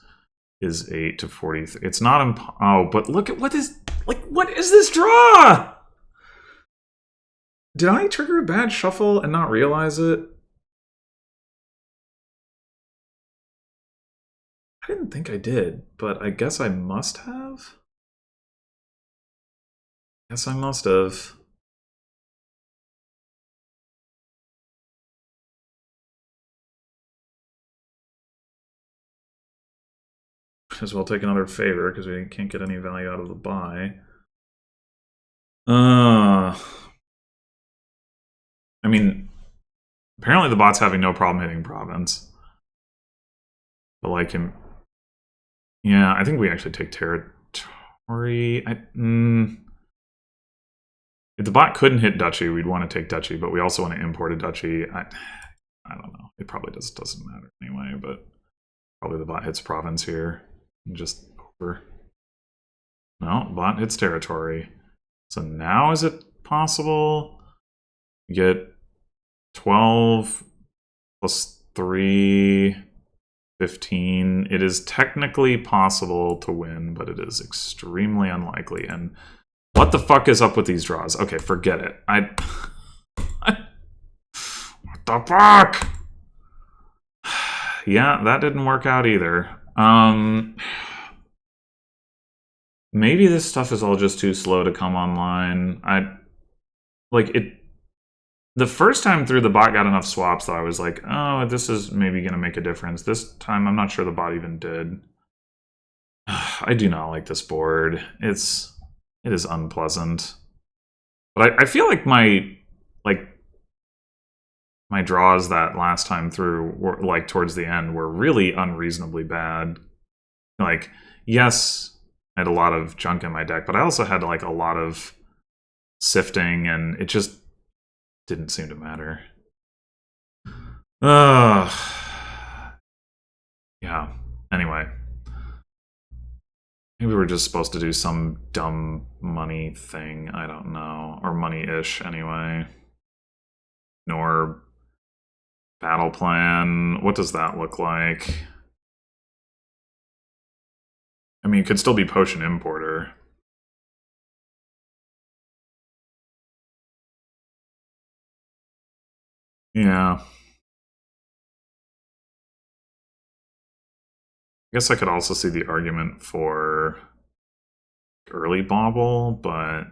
Speaker 1: is 8 to 43. It's not oh, but look at what is... Like, what is this draw? Did I trigger a bad shuffle and not realize it? I didn't think I did, but I guess I must have. Guess I must have. As well take another favor because we can't get any value out of the buy. I mean, apparently the bot's having no problem hitting province. But like him... Yeah, I think we actually take territory. If the bot couldn't hit duchy, we'd want to take duchy, but we also want to import a duchy. I don't know. It probably doesn't matter anyway, but probably the bot hits province here. And just over. No, bot hits territory. So now is it possible? You get 12 plus 3, 15. It is technically possible to win, but it is extremely unlikely. And what the fuck is up with these draws? Okay, forget it. What the fuck? Yeah, that didn't work out either. Maybe this stuff is all just too slow to come online. The first time through, the bot got enough swaps that I was like, oh, this is maybe going to make a difference. This time, I'm not sure the bot even did. I do not like this board. It is unpleasant. But I feel like my draws that last time through were, like, towards the end were really unreasonably bad. Like, yes, I had a lot of junk in my deck, but I also had like a lot of sifting, and it just didn't seem to matter. Yeah. Anyway. Maybe we're just supposed to do some dumb money thing. I don't know. Or money-ish, anyway. Nor battle plan. What does that look like? I mean, it could still be potion importer. Yeah. I guess I could also see the argument for early bobble, but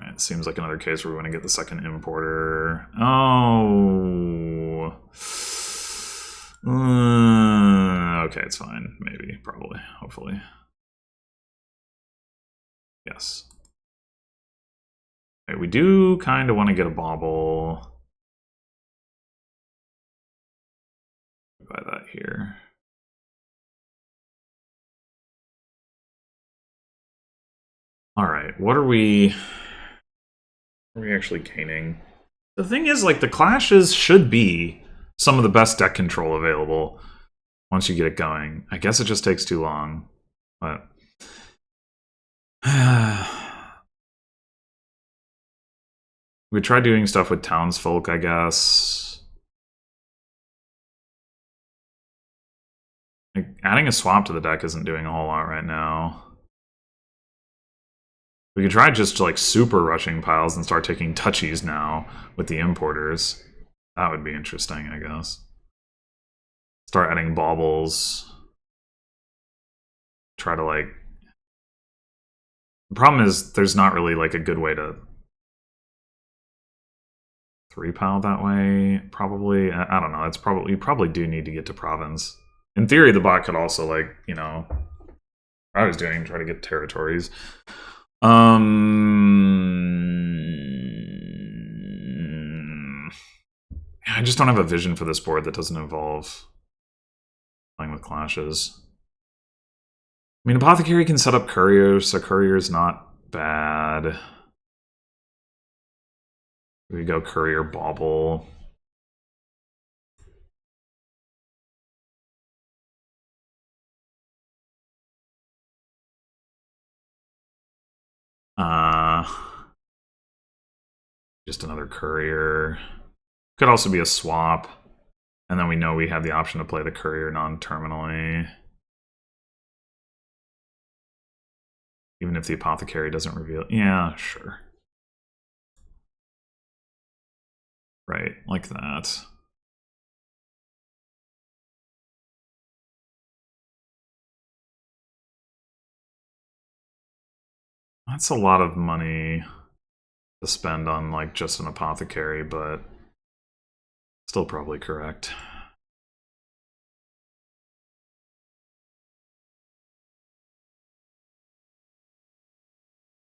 Speaker 1: it seems like another case where we want to get the second importer. Oh. Okay, it's fine. Maybe, probably, hopefully. Yes. Okay, we do kind of want to get a bobble. Buy that here. All right, what are we actually gaining? The thing is, like, the clashes should be some of the best deck control available once you get it going. I guess it just takes too long, but we tried doing stuff with townsfolk, I guess. Like, adding a swap to the deck isn't doing a whole lot right now. We could try just like super rushing piles and start taking touchies now with the importers. That would be interesting, I guess. Start adding baubles. Try to like... The problem is there's not really like a good way to 3-pile that way, probably. I don't know. It's probably... You probably do need to get to province. In theory, the bot could also like, you know... I was doing try to get territories. I just don't have a vision for this board that doesn't involve playing with clashes. I mean, Apothecary can set up Courier, so Courier's not bad. We go Courier Bauble. Just another Courier. Could also be a swap. And then we know we have the option to play the Courier non-terminally. Even if the Apothecary doesn't reveal... Yeah, sure. Right, like that. That's a lot of money to spend on like just an Apothecary, but still probably correct.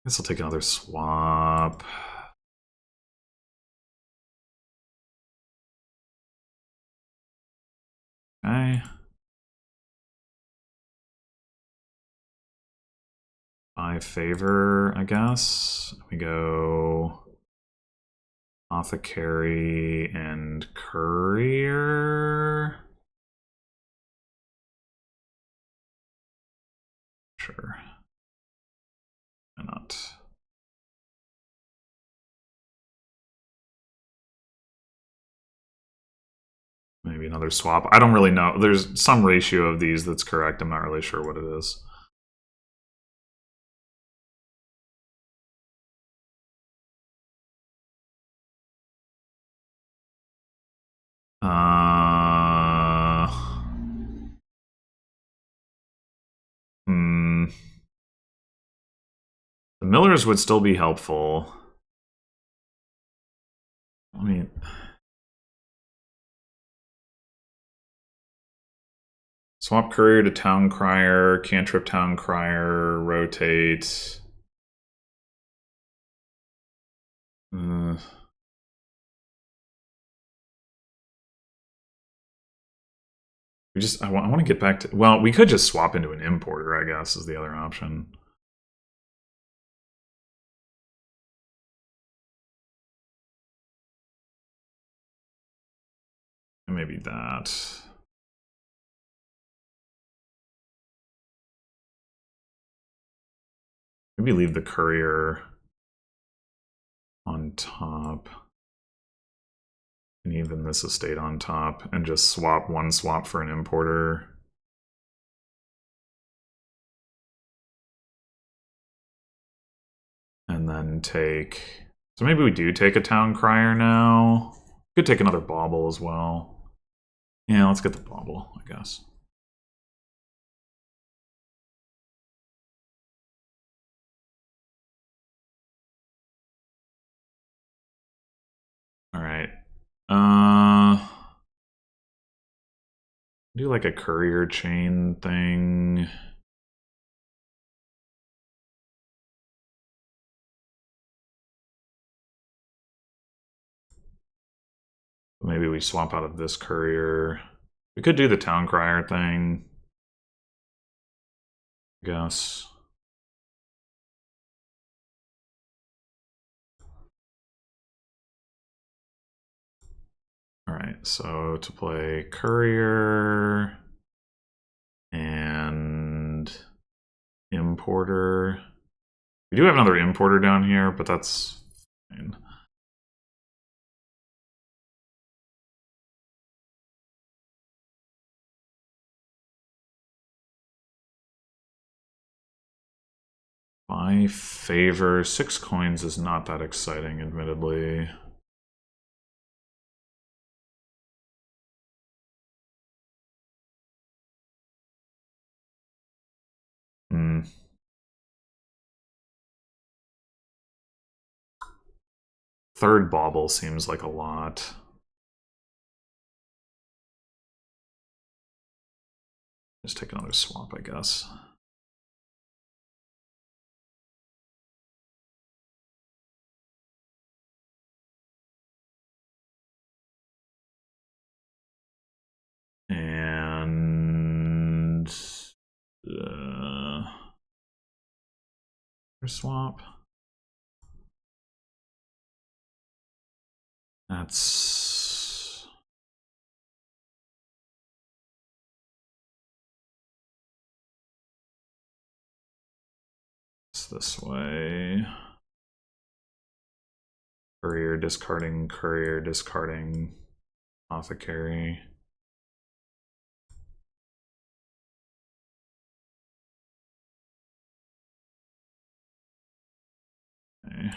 Speaker 1: I guess I'll take another swap. Okay. By favor, I guess. We go Apothecary and Courier. Sure. Why not? Maybe another swap. I don't really know. There's some ratio of these that's correct. I'm not really sure what it is. The Millers would still be helpful. I mean... Swap Courier to Town Crier, cantrip Town Crier, rotate. I want to get back to... Well, we could just swap into an importer, I guess, is the other option. And maybe that. Maybe leave the courier on top. And even this estate on top. And just swap one swap for an importer. And then take... So maybe we do take a town crier now. Could take another bauble as well. Yeah, let's get the bauble, I guess. All right. Do like a courier chain thing. Maybe we swap out of this courier. We could do the town crier thing, I guess. All right, so to play courier and importer. We do have another importer down here, but that's fine. My favor, 6 coins is not that exciting, admittedly. Third bauble seems like a lot. Just take another swap, I guess. And swap. That's this way. Courier discarding, apothecary. Okay.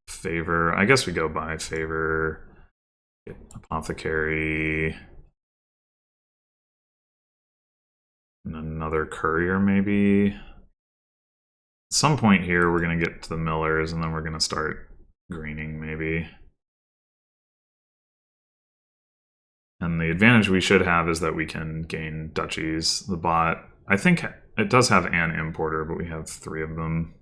Speaker 1: Favor. I guess we go by favor. Get apothecary. And another courier, maybe. At some point here, we're going to get to the millers, and then we're going to start greening, maybe. And the advantage we should have is that we can gain duchies. The bot, I think it does have an importer, but we have 3 of them.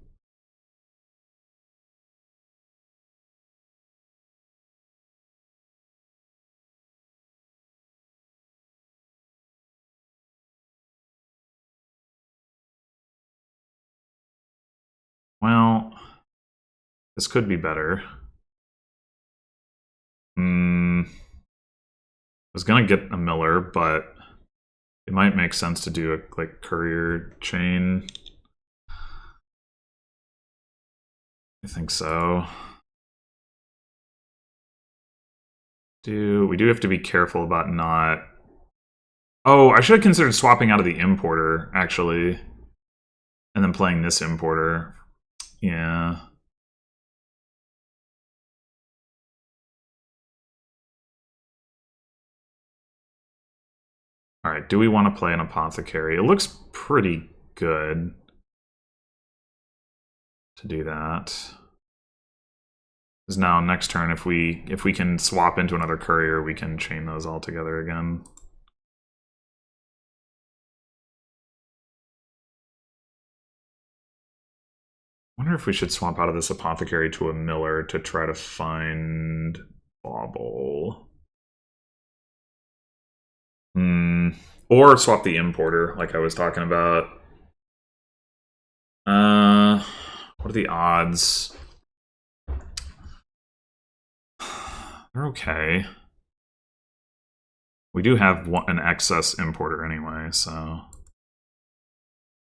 Speaker 1: Well, this could be better. I was gonna get a miller, but it might make sense to do a like courier chain. I think so. We do have to be careful about not... Oh, I should have considered swapping out of the importer, actually. And then playing this importer. Yeah. Alright, do we want to play an apothecary? It looks pretty good to do that. Because now next turn, if we can swap into another courier, we can chain those all together again. wonder if we should swap out of this apothecary to a miller to try to find bauble. Or swap the importer, like I was talking about. What are the odds? They're okay. We do have an excess importer anyway, so...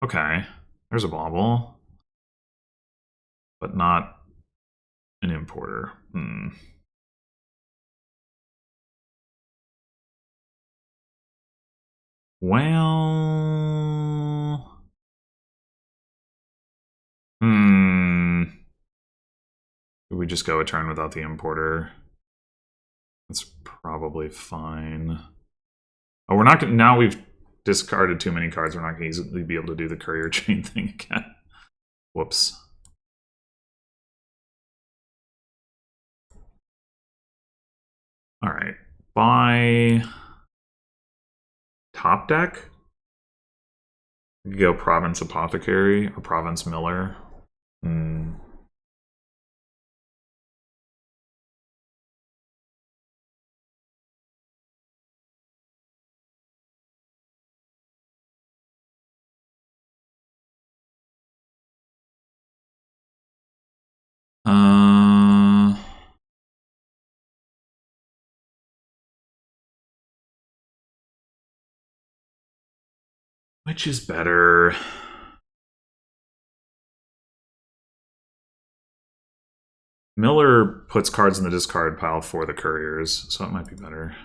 Speaker 1: Okay, there's a bauble. But not an importer. Well... We just go a turn without the importer. That's probably fine. Oh, we're not gonna, now we've discarded too many cards, we're not gonna easily be able to do the courier chain thing again. Whoops. Alright. By top deck? We could go Province Apothecary or Province Miller. Which is better? Miller puts cards in the discard pile for the couriers, so it might be better.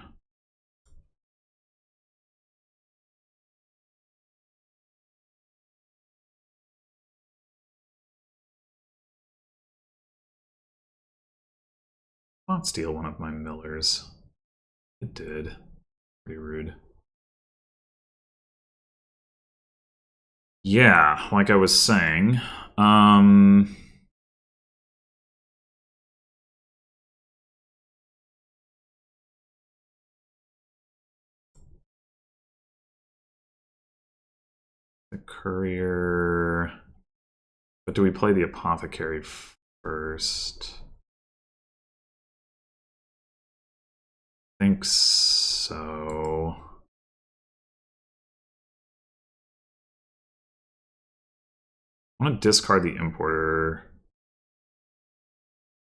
Speaker 1: Not steal one of my Millers. It did. Pretty rude. Yeah, like I was saying, the courier. But do we play the apothecary first? I think so. I want to discard the importer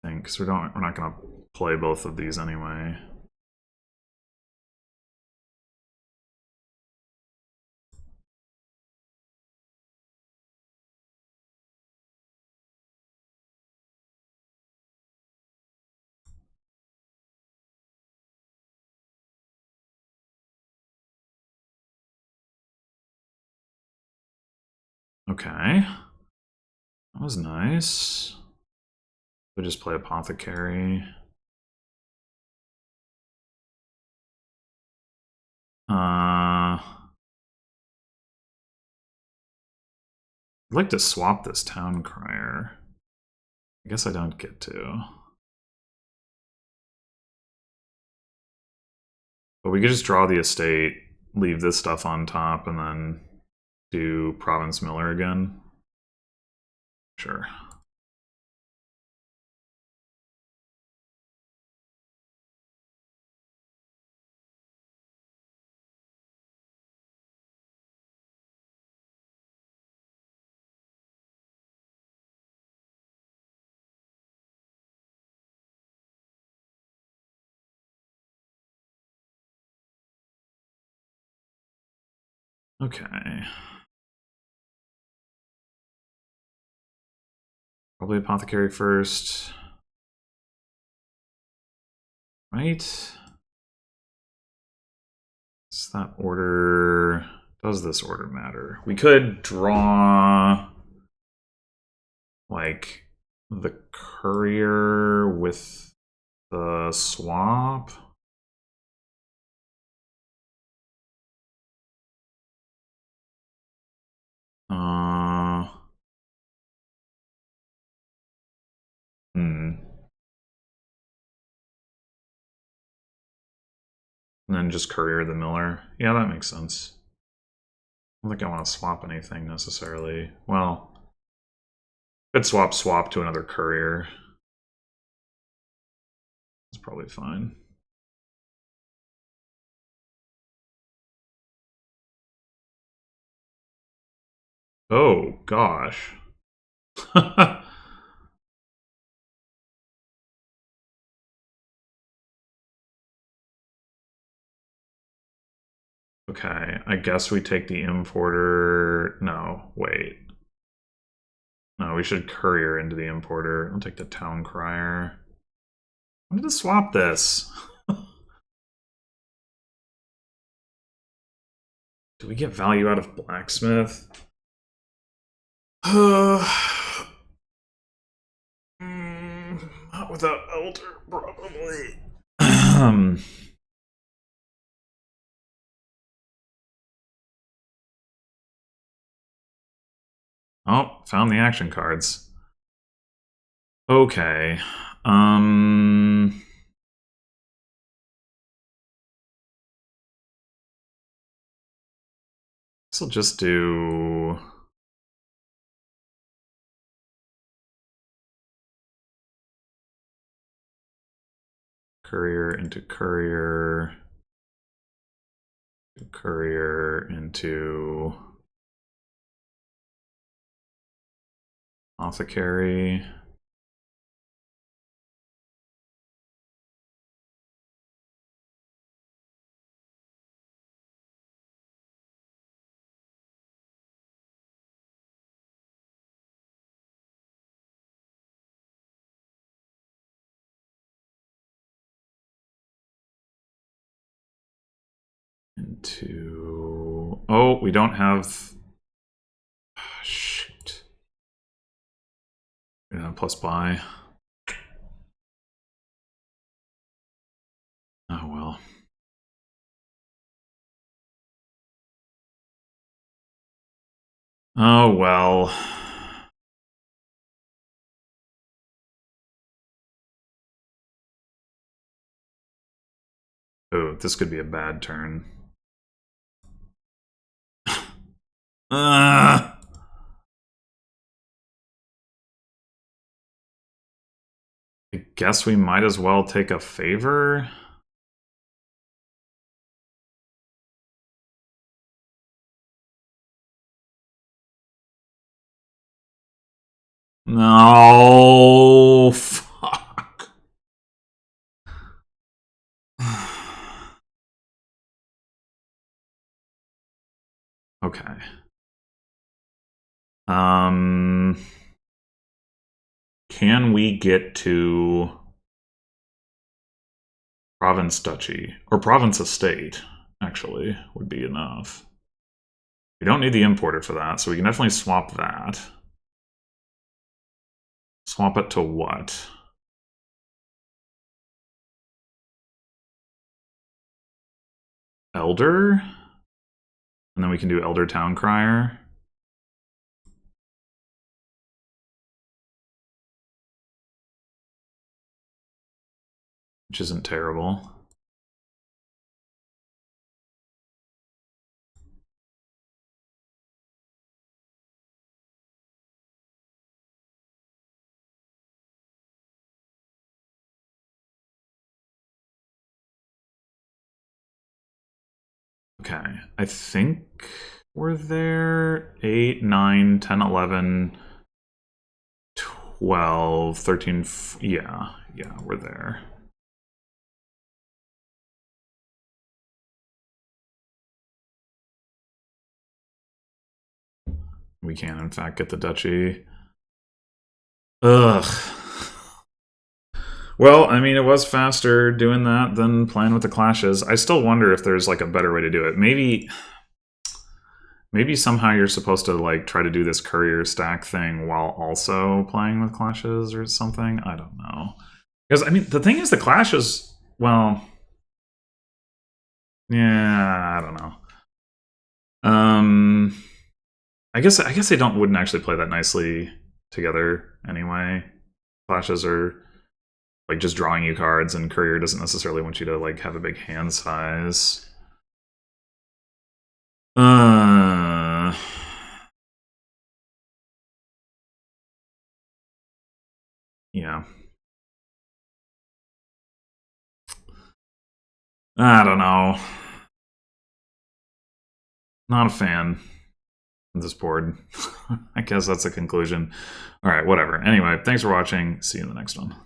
Speaker 1: thing because we're not going to play both of these anyway. Okay. That was nice. We'll just play apothecary. I'd like to swap this town crier. I guess I don't get to. But we could just draw the estate, leave this stuff on top, and then do Province Miller again. Sure. Okay. Probably apothecary first. Right? Does that order... Does this order matter? We could draw... like, the courier with the swap. And then just courier the Miller. Yeah, that makes sense. I don't think I want to swap anything necessarily. Well, Could swap to another courier. It's probably fine. Oh gosh. Okay, I guess we take the importer. No, wait. No, we should courier into the importer. I'll take the town crier. I'm gonna swap this. Do we get value out of blacksmith? Not without elder, probably. Oh, found the action cards. Okay. This will just do. Courier into courier. Courier into apothecary. Into. Oh, we don't have. Shoot. Yeah, plus buy. Oh well. Oh well. Oh, this could be a bad turn. I guess we might as well take a favor. No, fuck. Okay. Can we get to province duchy or province estate? Actually, would be enough. We don't need the importer for that, so we can definitely swap that. Swap it to what? Elder? And then we can do Elder Town Crier. Which isn't terrible. Okay, I think we're there. 8, 9, 10, 11, 12, 13. Yeah, we're there. We can, in fact, get the duchy. Ugh. Well, I mean, it was faster doing that than playing with the clashes. I still wonder if there's like a better way to do it. Maybe somehow you're supposed to like try to do this courier stack thing while also playing with clashes or something. I don't know. Because I mean, the thing is, the clashes. Well, yeah, I don't know. I guess they wouldn't actually play that nicely together anyway. Clashes are like just drawing you cards, and courier doesn't necessarily want you to like have a big hand size. yeah. I don't know. Not a fan of this board. I guess that's a conclusion. All right, whatever. Anyway, thanks for watching. See you in the next one.